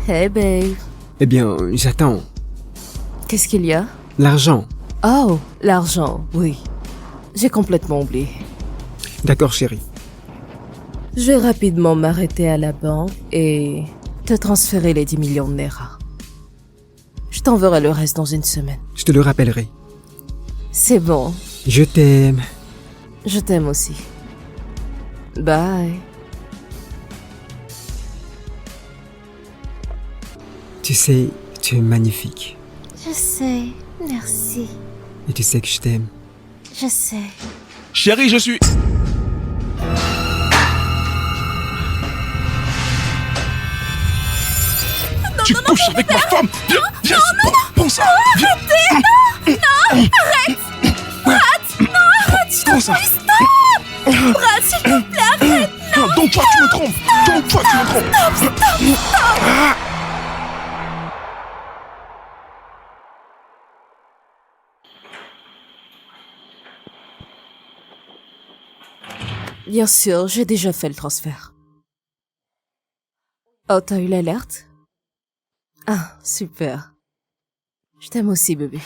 Hey babe, Eh bien, j'attends. qu'est-ce qu'il y a? L'argent. Oh, l'argent, oui. J'ai complètement oublié. D'accord, chérie. Je vais rapidement m'arrêter à la banque et te transférer les 10 millions de Naira. Je t'enverrai le reste dans une semaine. Je te le rappellerai. C'est bon, Je t'aime. je t'aime aussi. Bye. Tu sais, tu es magnifique. Je sais, merci. Et tu sais que je t'aime. Je sais. Chérie, je suis... Tu couches avec ma femme. Viens, viens, prends ça. Viens. Prends ça. Brad, s'il te plaît, arrête. Non, donc toi, tu me trompes. Donc toi, tu me trompes. Bien sûr, j'ai déjà fait le transfert. Oh, t'as eu l'alerte? Ah, super. Je t'aime aussi, bébé.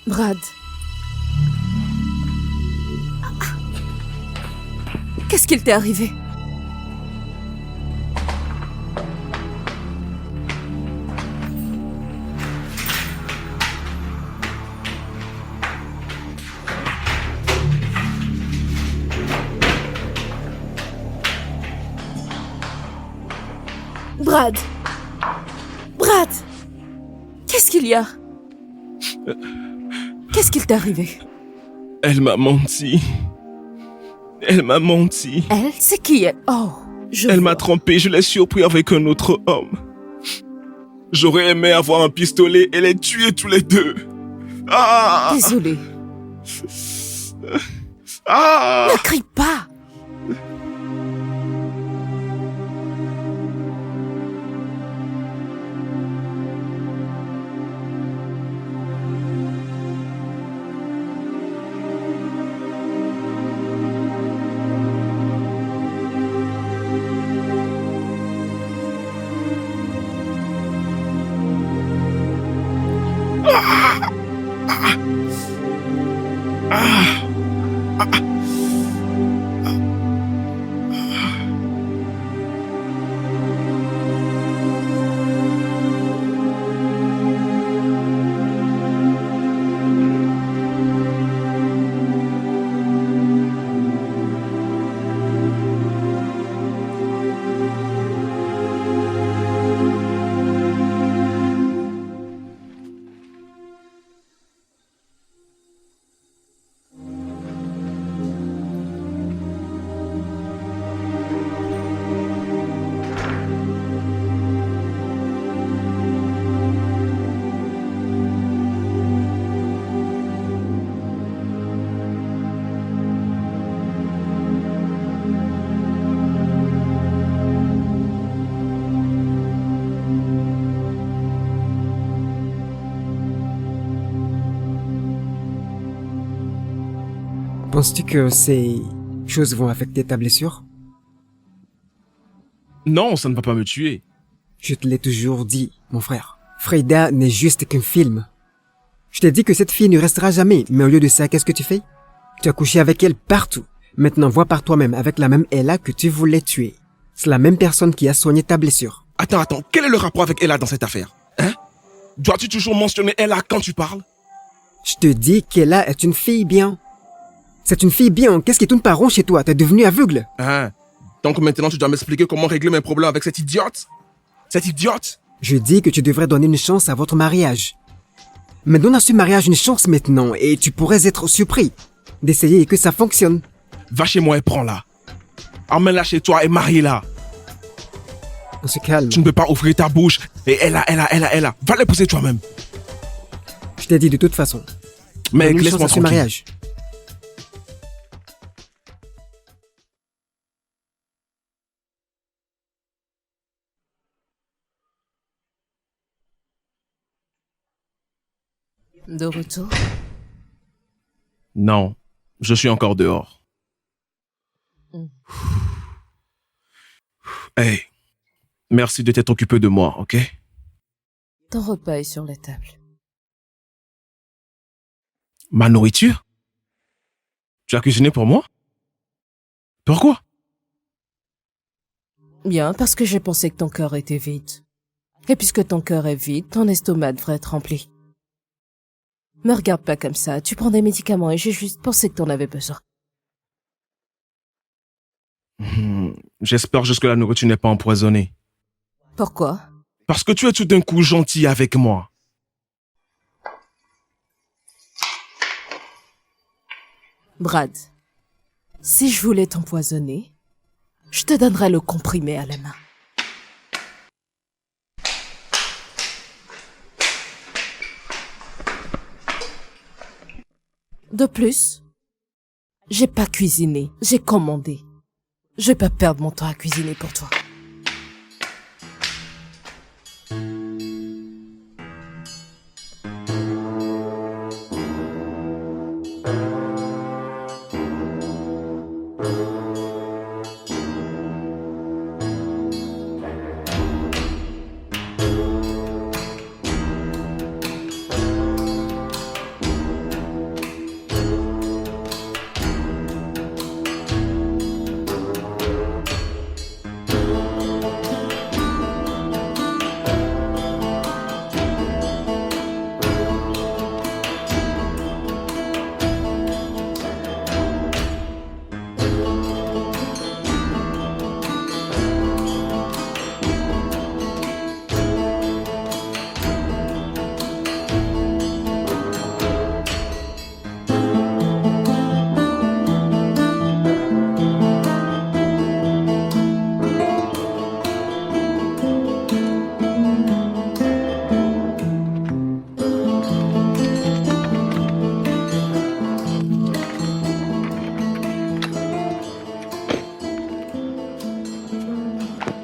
Brad. Qu'est-ce qu'il t'est arrivé? Brad. Brad. Qu'est-ce qu'il y a? Qu'est-ce qu'il t'est arrivé? Elle m'a menti. Elle m'a menti. Elle? C'est qui elle? Oh, Elle m'a trompé, je l'ai surpris avec un autre homme. J'aurais aimé avoir un pistolet et les tuer tous les deux. Ah! Désolée. Ah! Ne crie pas. Penses-tu que ces choses vont affecter ta blessure? Non, ça ne va pas me tuer. Je te l'ai toujours dit, mon frère. Freda n'est juste qu'un film. Je t'ai dit que cette fille ne restera jamais, mais au lieu de ça, qu'est-ce que tu fais? Tu as couché avec elle partout. Maintenant, vois par toi-même avec la même Ella que tu voulais tuer. C'est la même personne qui a soigné ta blessure. Attends, quel est le rapport avec Ella dans cette affaire? Hein? Dois-tu toujours mentionner Ella quand tu parles? Je te dis qu'Ella est une fille bien. C'est une fille bien. Qu'est-ce qui tourne pas rond chez toi? T'es devenu aveugle. Hein? Donc maintenant, tu dois m'expliquer comment régler mes problèmes avec cette idiote? Cette idiote? Je dis que tu devrais donner une chance à votre mariage. Mais donne à ce mariage une chance maintenant et tu pourrais être surpris d'essayer et que ça fonctionne. Va chez moi et prends-la. Emmène-la chez toi et marie-la. On se calme. Tu ne peux pas ouvrir ta bouche et Ella. Va l'épouser toi-même. Je t'ai dit de toute façon. Mec, Donne une laisse-moi chance à ce tranquille. mariage. De retour? Non, je suis encore dehors. Hey, merci de t'être occupé de moi, ok? Ton repas est sur la table. Ma nourriture? Tu as cuisiné pour moi? Pourquoi? Bien, parce que j'ai pensé que ton cœur était vide. Et puisque ton cœur est vide, ton estomac devrait être rempli. Me regarde pas comme ça, tu prends des médicaments et j'ai juste pensé que t'en avais besoin. J'espère juste que la nourriture n'est pas empoisonnée. Pourquoi? Parce que tu es tout d'un coup gentil avec moi. Brad, si je voulais t'empoisonner, je te donnerais le comprimé à la main. De plus, j'ai pas cuisiné, j'ai commandé. Je vais pas perdre mon temps à cuisiner pour toi.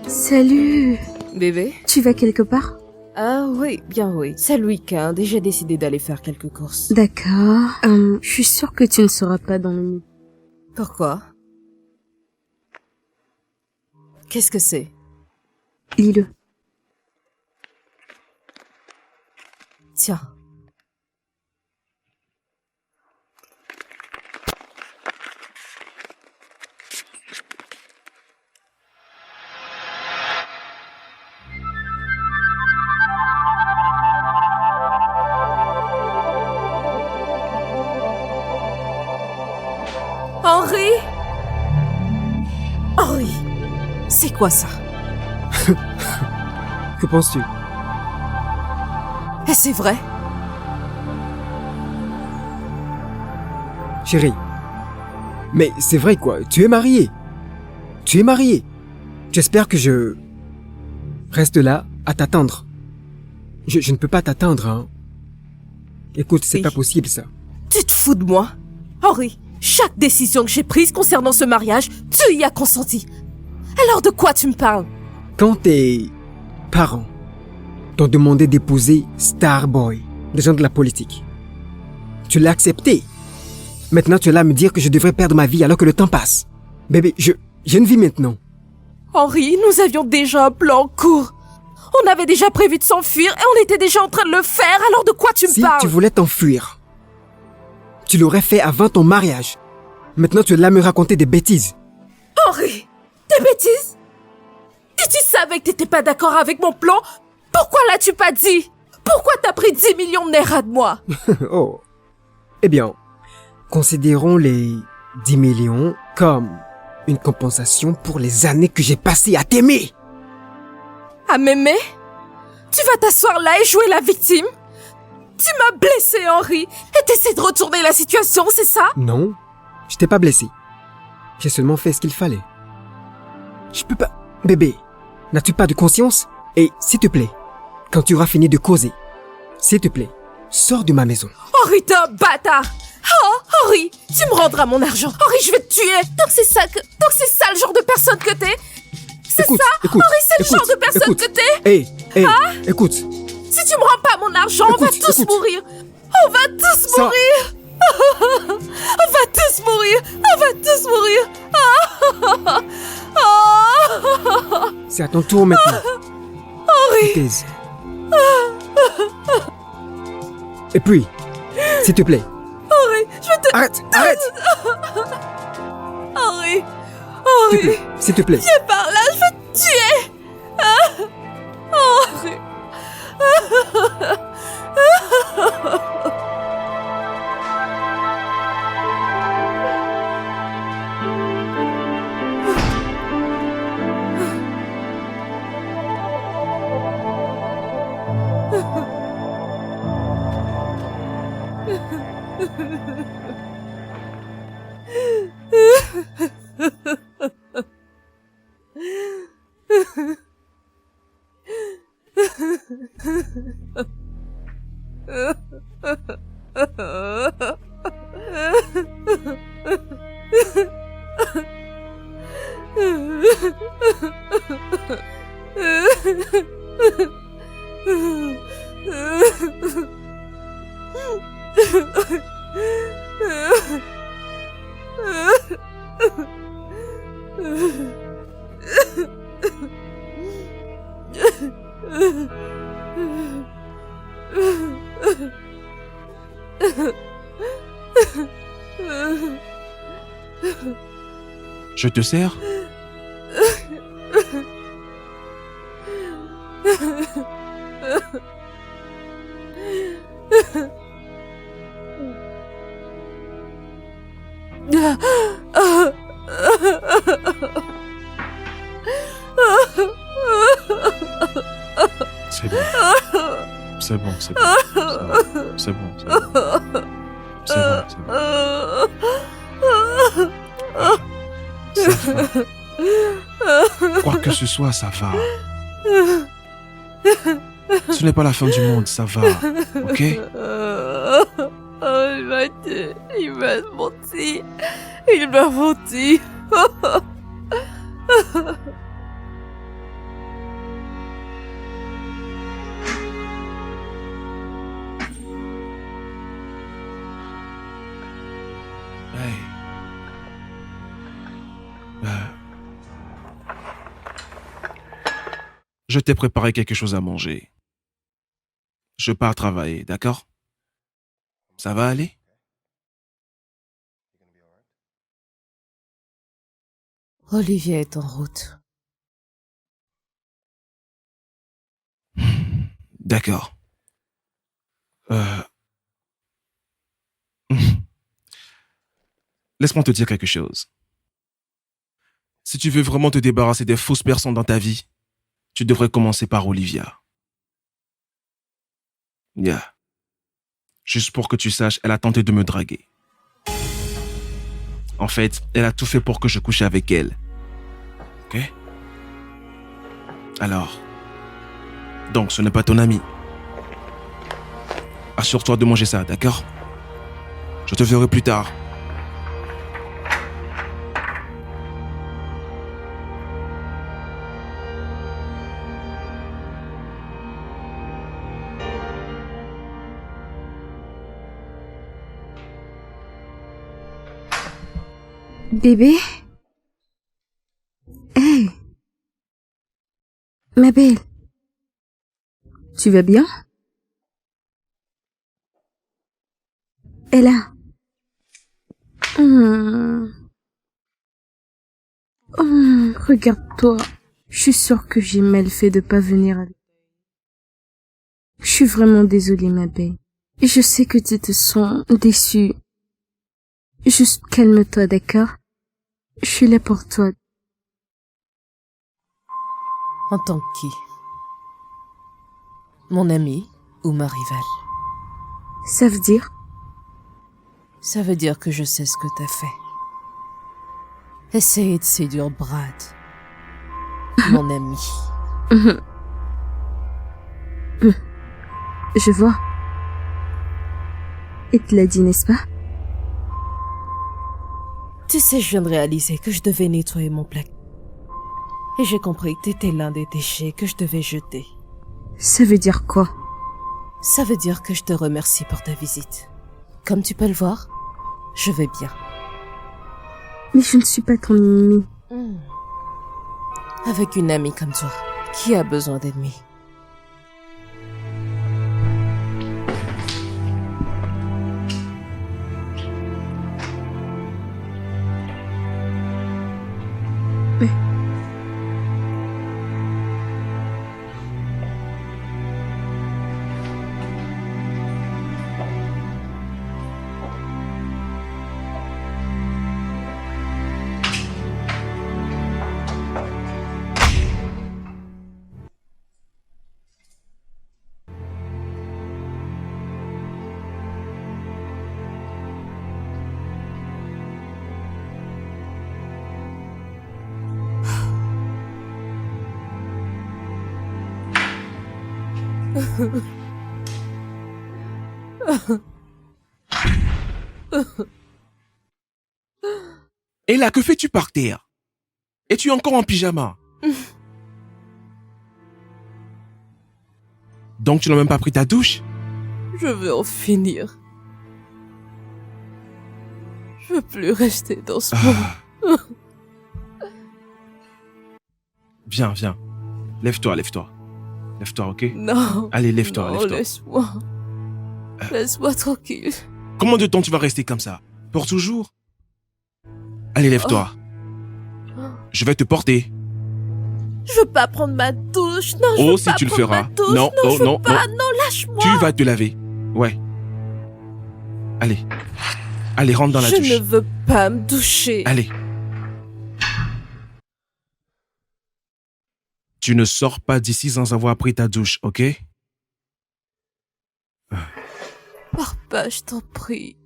Salut. Bébé? Tu vas quelque part? Ah oui, bien oui. C'est le week-end et j'ai décidé d'aller faire quelques courses. D'accord. Je suis sûre que tu ne seras pas dans le mood. Pourquoi? Qu'est-ce que c'est? Lis-le. Tiens. Henri? Henri, c'est quoi ça? Que penses-tu? Et c'est vrai? Chérie. Mais c'est vrai quoi, tu es marié. Tu es marié. J'espère que je reste là à t'attendre. Je ne peux pas t'attendre, hein. Écoute, c'est Oui. pas possible ça. Tu te fous de moi? Henri, chaque décision que j'ai prise concernant ce mariage, tu y as consenti. Alors de quoi tu me parles? Quand tes parents t'ont demandé d'épouser Starboy, des gens de la politique, tu l'as accepté. Maintenant, tu es là à me dire que je devrais perdre ma vie alors que le temps passe. Bébé, j'ai une vie maintenant. Henri, nous avions déjà un plan en cours. On avait déjà prévu de s'enfuir et on était déjà en train de le faire, alors de quoi tu me Si parles? tu voulais t'enfuir, tu l'aurais fait avant ton mariage. Maintenant, tu es là à me raconter des bêtises. Henri, des bêtises? Si tu savais que t'étais pas d'accord avec mon plan, pourquoi l'as-tu pas dit? Pourquoi t'as pris 10 millions de naira de moi? Oh. Eh bien, considérons les 10 millions comme une compensation pour les années que j'ai passées à t'aimer. À m'aimer? Tu vas t'asseoir là et jouer la victime? Tu m'as blessé, Henri, et t'essaies de retourner la situation, c'est ça? Non, je t'ai pas blessé. J'ai seulement fait ce qu'il fallait. Je peux pas... Bébé, n'as-tu pas de conscience? Et s'il te plaît, quand tu auras fini de causer, s'il te plaît, sors de ma maison. Henri, t'es un bâtard! Oh, Henri, tu me rendras mon argent. Henri, je vais te tuer. Donc c'est ça le genre de personne que t'es? C'est ça? Écoute, Henri, c'est le genre de personne que t'es? Hé, écoute. Si tu me rends pas mon argent, on va tous mourir. On va tous Ça- mourir. On va tous mourir. On va tous mourir. C'est à ton tour maintenant. Henri. Taise. Et puis, s'il te plaît. Henri, je vais te... Arrête. Henri. S'il te Henri. plaît, s'il te plaît. Viens par là, je vais te tuer. Henri. Je te sers? C'est bon. C'est bon, c'est bon. C'est bon, c'est bon. C'est bon, c'est bon. Ça va. Quoi que ce soit, ça va. Ce n'est pas la fin du monde, ça va. Ok? Il m'a menti. Il m'a menti. Hey. Je t'ai préparé quelque chose à manger. Je pars travailler, d'accord? Ça va aller? Olivier est en route. D'accord. Laisse-moi te dire quelque chose. Si tu veux vraiment te débarrasser des fausses personnes dans ta vie, tu devrais commencer par Olivia. Yeah. Juste pour que tu saches, elle a tenté de me draguer. En fait, elle a tout fait pour que je couche avec elle. Ok? Alors, donc ce n'est pas ton ami. Assure-toi de manger ça, d'accord? Je te verrai plus tard. Bébé? Hey! Ma belle. Tu vas bien? Ella. Regarde-toi. Je suis sûre que j'ai mal fait de pas venir avec. Je suis vraiment désolée, ma belle. Et je sais que tu te sens déçue. Juste calme-toi, d'accord? Je suis là pour toi. En tant que qui? Mon ami ou ma rivale? Ça veut dire? Ça veut dire que je sais ce que t'as fait. Essayer de séduire Brad. Mon ami. Je vois. Il te l'a dit, n'est-ce pas? Tu sais, je viens de réaliser que je devais nettoyer mon placard. Et j'ai compris que t'étais l'un des déchets que je devais jeter. Ça veut dire quoi? Ça veut dire que je te remercie pour ta visite. Comme tu peux le voir, je vais bien. Mais je ne suis pas ton ennemi. Avec une amie comme toi, qui a besoin d'ennemis? Et là, que fais-tu par terre? Es-tu encore en pyjama? Donc tu n'as même pas pris ta douche? Je veux en finir. Je veux plus rester dans ce monde. Viens, viens. Lève-toi, lève-toi. Lève-toi, ok? Non. Allez, lève-toi, Non, lève-toi. laisse-moi. Laisse-moi tranquille. Combien de temps tu vas rester comme ça? Pour toujours? Allez, lève-toi. Je vais te porter. Je veux pas prendre ma douche. Non, je Oh, veux si pas tu le prendre feras. ma douche. Non, oh, je veux non, pas. non. Non, lâche-moi. Tu vas te laver. Ouais. Allez. Allez, rentre dans la douche. Je ne veux pas me doucher. Allez. Tu ne sors pas d'ici sans avoir pris ta douche, ok? Pars pas, je t'en prie.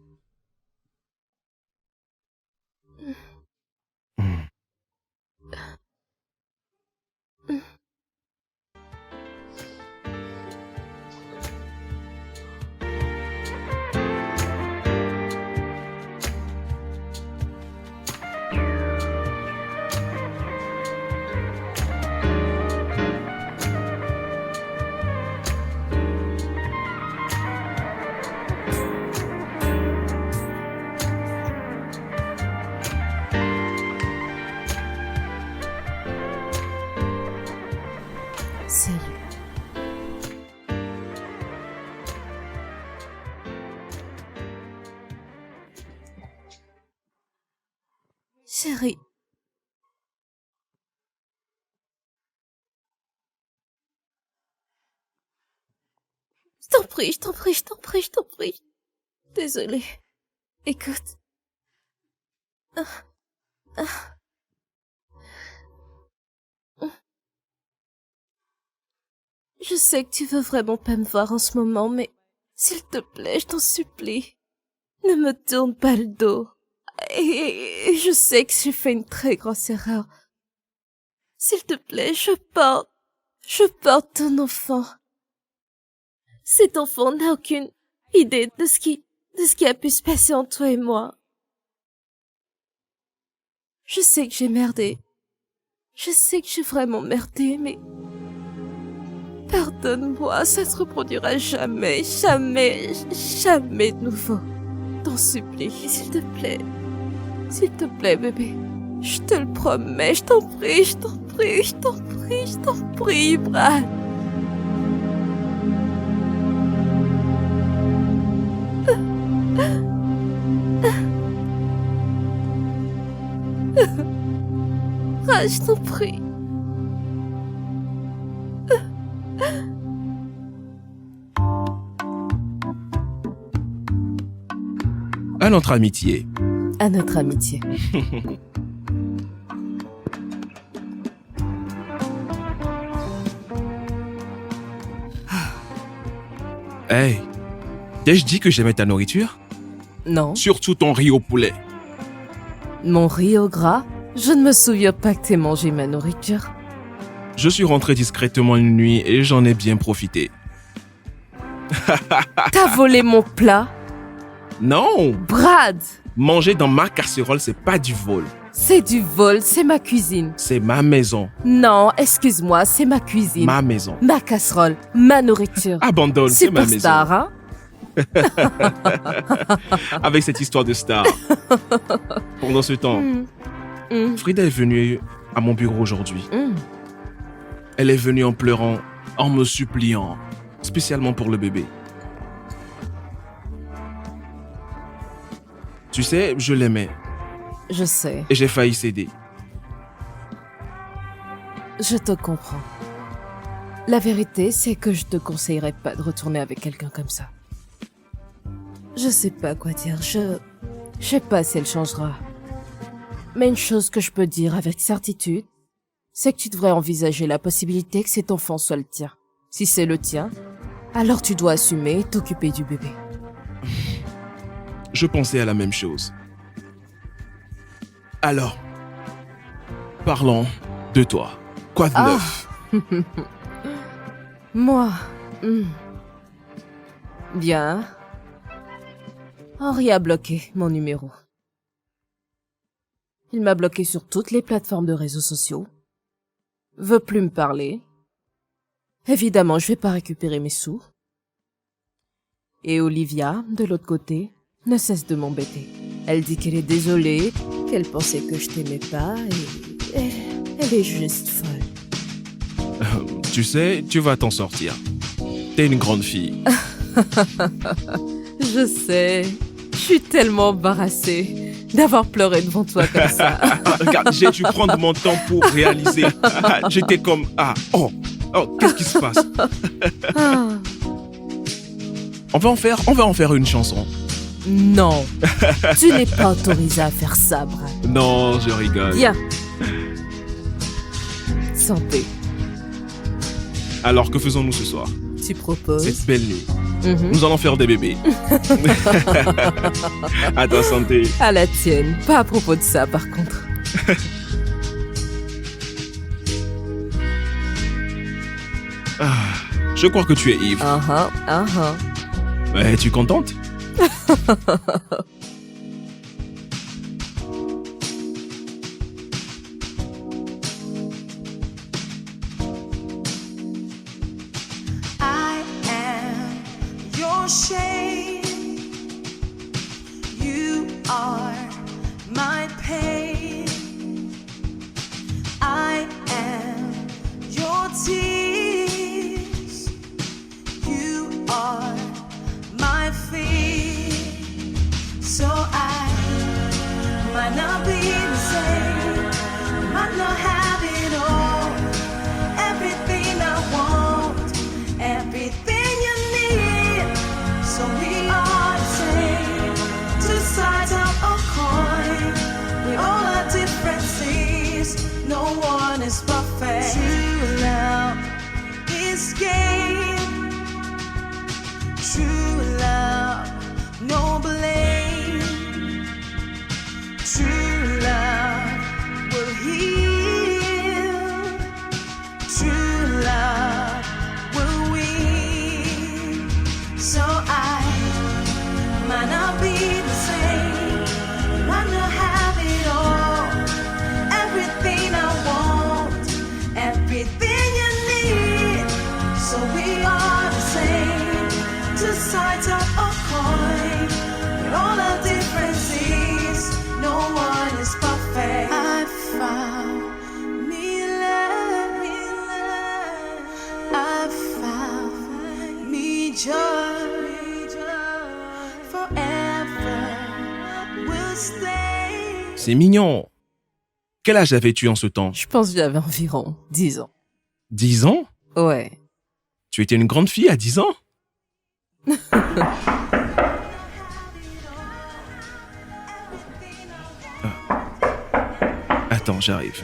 Salut. Chérie. Je t'en prie, je t'en prie, je t'en prie, je t'en prie. Désolée. Écoute. Je sais que tu veux vraiment pas me voir en ce moment, mais s'il te plaît, je t'en supplie, ne me tourne pas le dos. Et je sais que j'ai fait une très grosse erreur. S'il te plaît, je porte ton enfant. Cet enfant n'a aucune idée de ce qui a pu se passer entre toi et moi. Je sais que j'ai merdé. Je sais que j'ai vraiment merdé, mais pardonne-moi, ça se reproduira jamais, jamais, jamais de nouveau. T'en supplie, s'il te plaît. S'il te plaît, bébé. Je te le promets, je t'en prie, je t'en prie, je t'en prie, je t'en prie, Brad. Brad, je t'en prie. À notre amitié. À notre amitié. Hey, t'ai-je dit que j'aimais ta nourriture? Non. Surtout ton riz au poulet. Mon riz au gras? Je ne me souviens pas que t'aies mangé ma nourriture. Je suis rentré discrètement une nuit et j'en ai bien profité. T'as volé mon plat? Non! Brad! Manger dans ma casserole, c'est pas du vol. C'est du vol, c'est ma cuisine. C'est ma maison. Non, excuse-moi, c'est ma cuisine. Ma maison. Ma casserole, ma nourriture. Abandonne, c'est ma maison. Superstar, hein? Avec cette histoire de star. Pendant ce temps, Frida est venue à mon bureau aujourd'hui. Elle est venue en pleurant, en me suppliant, spécialement pour le bébé. Tu sais, je l'aimais Je sais, et j'ai failli céder. je te comprends. La vérité, c'est que je te conseillerais pas de retourner avec quelqu'un comme ça. Je sais pas quoi dire, je sais pas si elle changera. Mais une chose que je peux dire avec certitude, c'est que tu devrais envisager la possibilité que cet enfant soit le tien. Si c'est le tien, alors tu dois assumer et t'occuper du bébé. Je pensais à la même chose. Alors, parlons de toi. Quoi de neuf? Moi, bien. Henri a bloqué mon numéro. Il m'a bloqué sur toutes les plateformes de réseaux sociaux. Veut plus me parler. Évidemment, je vais pas récupérer mes sous. Et Olivia, de l'autre côté, ne cesse de m'embêter. Elle dit qu'elle est désolée, qu'elle pensait que je t'aimais pas et elle est juste folle. Tu sais, tu vas t'en sortir. T'es une grande fille. Je sais. Je suis tellement embarrassée d'avoir pleuré devant toi comme ça. Regarde, j'ai dû prendre mon temps pour réaliser. J'étais comme, qu'est-ce qui se passe? On va en faire une chanson. Non, tu n'es pas autorisé à faire ça, Brad. Non, je rigole. Viens. Santé. Alors, que faisons-nous ce soir? Tu proposes? Cette belle nuit. Nous allons faire des bébés. À ta santé. À la tienne. Pas à propos de ça, par contre. Je crois que tu es ivre. Es-tu contente? I am your shame. You are my pain. I am your tears. You are my fear. So I might not be the same, might not have it all, everything I want, everything you need. So we are the same, two sides of a coin. We all have differences, no one is perfect. True love is gain. True love, no blame. True love will heal. True love will win. So I might not be the same, might not have it all, everything I want, everything you need. So we are the same, two sides of a coin. With all our differences, no one C'est mignon. Quel âge avais-tu en ce temps? Je pense que j'avais environ 10 ans. 10 ans? Ouais. Tu étais une grande fille à 10 ans? Attends, j'arrive.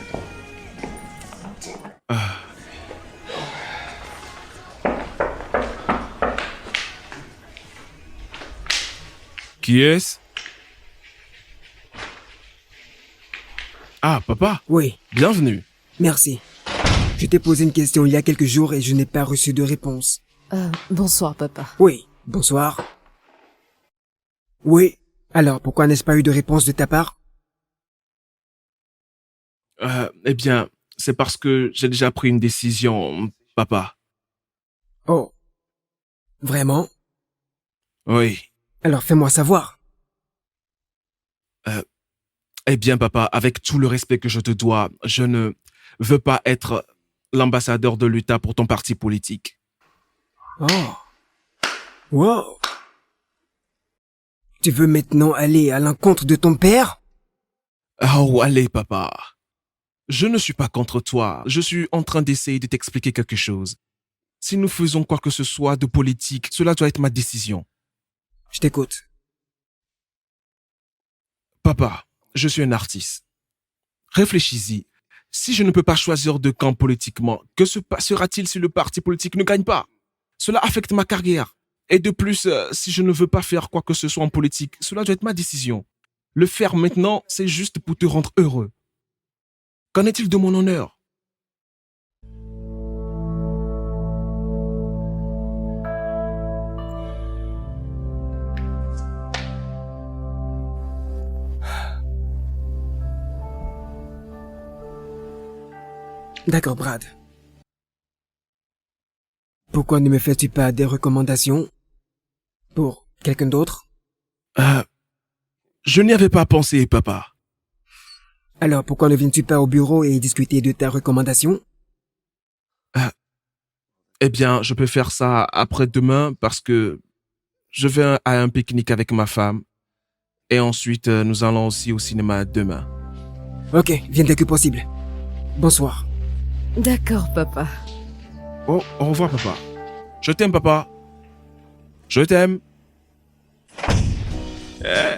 Ah. Qui est-ce? Ah, papa, Oui, bienvenue. merci. Je t'ai posé une question il y a quelques jours et je n'ai pas reçu de réponse. Bonsoir, papa. Oui, bonsoir. Oui, alors pourquoi n'ai-je pas eu de réponse de ta part? Eh bien, c'est parce que j'ai déjà pris une décision, papa. Oh. Vraiment? Oui. Alors fais-moi savoir. Eh bien, papa, avec tout le respect que je te dois, je ne veux pas être l'ambassadeur de l'État pour ton parti politique. Oh. Wow. Tu veux maintenant aller à l'encontre de ton père? Oh, allez, papa. Je ne suis pas contre toi. Je suis en train d'essayer de t'expliquer quelque chose. Si nous faisons quoi que ce soit de politique, cela doit être ma décision. Je t'écoute. Papa, je suis un artiste. Réfléchis-y. Si je ne peux pas choisir de camp politiquement, que se passera-t-il si le parti politique ne gagne pas? Cela affecte ma carrière. Et de plus, si je ne veux pas faire quoi que ce soit en politique, cela doit être ma décision. Le faire maintenant, c'est juste pour te rendre heureux. Qu'en est-il de mon honneur? D'accord, Brad. Pourquoi ne me fais-tu pas des recommandations pour quelqu'un d'autre? Je n'y avais pas pensé, papa. Alors pourquoi ne viens-tu pas au bureau et discuter de ta recommandation? Eh bien, je peux faire ça après-demain parce que je vais à un pique-nique avec ma femme. Et ensuite, nous allons aussi au cinéma demain. Ok, viens dès que possible. Bonsoir. D'accord, papa. Oh, au revoir, papa. Je t'aime, papa. Je t'aime.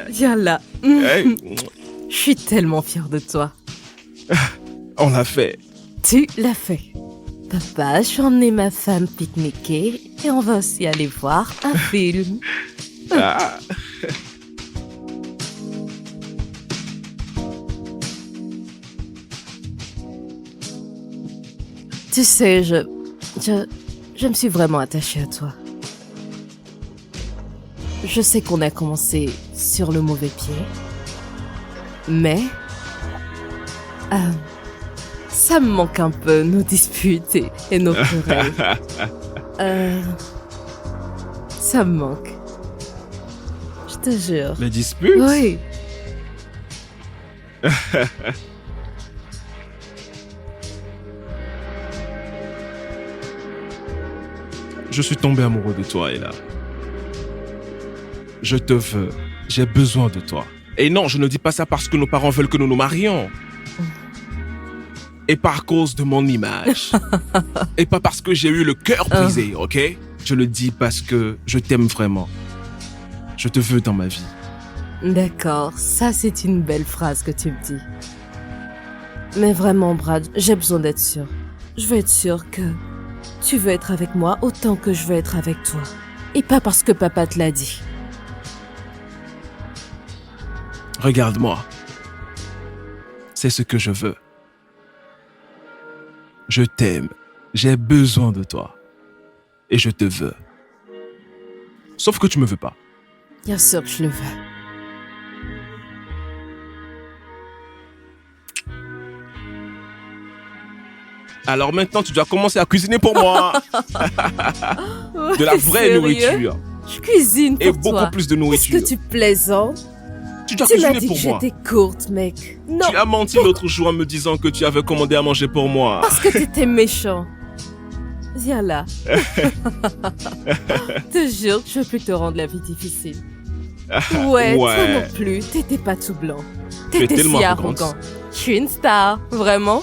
Viens là. Hey, Je suis tellement fière de toi. on l'a fait. Tu l'as fait. Papa, je vais emmener ma femme pique-niquer et on va aussi aller voir un film. Ah. Tu sais, je me suis vraiment attachée à toi. Je sais qu'on a commencé sur le mauvais pied, mais ça me manque un peu, nos disputes et nos querelles. Ça me manque. Je te jure. Les disputes? Oui. Je suis tombé amoureux de toi, Ella. Je te veux. J'ai besoin de toi. Et non, je ne dis pas ça parce que nos parents veulent que nous nous marions. Et par cause de mon image. Et pas parce que j'ai eu le cœur brisé, ok? Je le dis parce que je t'aime vraiment. Je te veux dans ma vie. D'accord, ça c'est une belle phrase que tu me dis. Mais vraiment, Brad, j'ai besoin d'être sûre. Je veux être sûre que tu veux être avec moi autant que je veux être avec toi. Et pas parce que papa te l'a dit. Regarde-moi. C'est ce que je veux. Je t'aime. J'ai besoin de toi. Et je te veux. Sauf que tu me veux pas. Bien sûr que je le veux. Alors maintenant, tu dois commencer à cuisiner pour moi. De la vraie Sérieux? nourriture. Je cuisine pour Et toi. beaucoup plus de Est-ce nourriture. que tu plaisantes? Tu dois Tu m'as cuisiner dit pour que moi. j'étais courte, mec. Non, Tu as menti l'autre jour en me disant que tu avais commandé à manger pour moi. parce que t'étais méchant. Viens là. Te jure que je veux plus te rendre la vie difficile. Ouais, toi Ouais. non plus, t'étais pas tout blanc. Tu es T'étais tellement si arrogante. arrogant. Je suis une star, vraiment.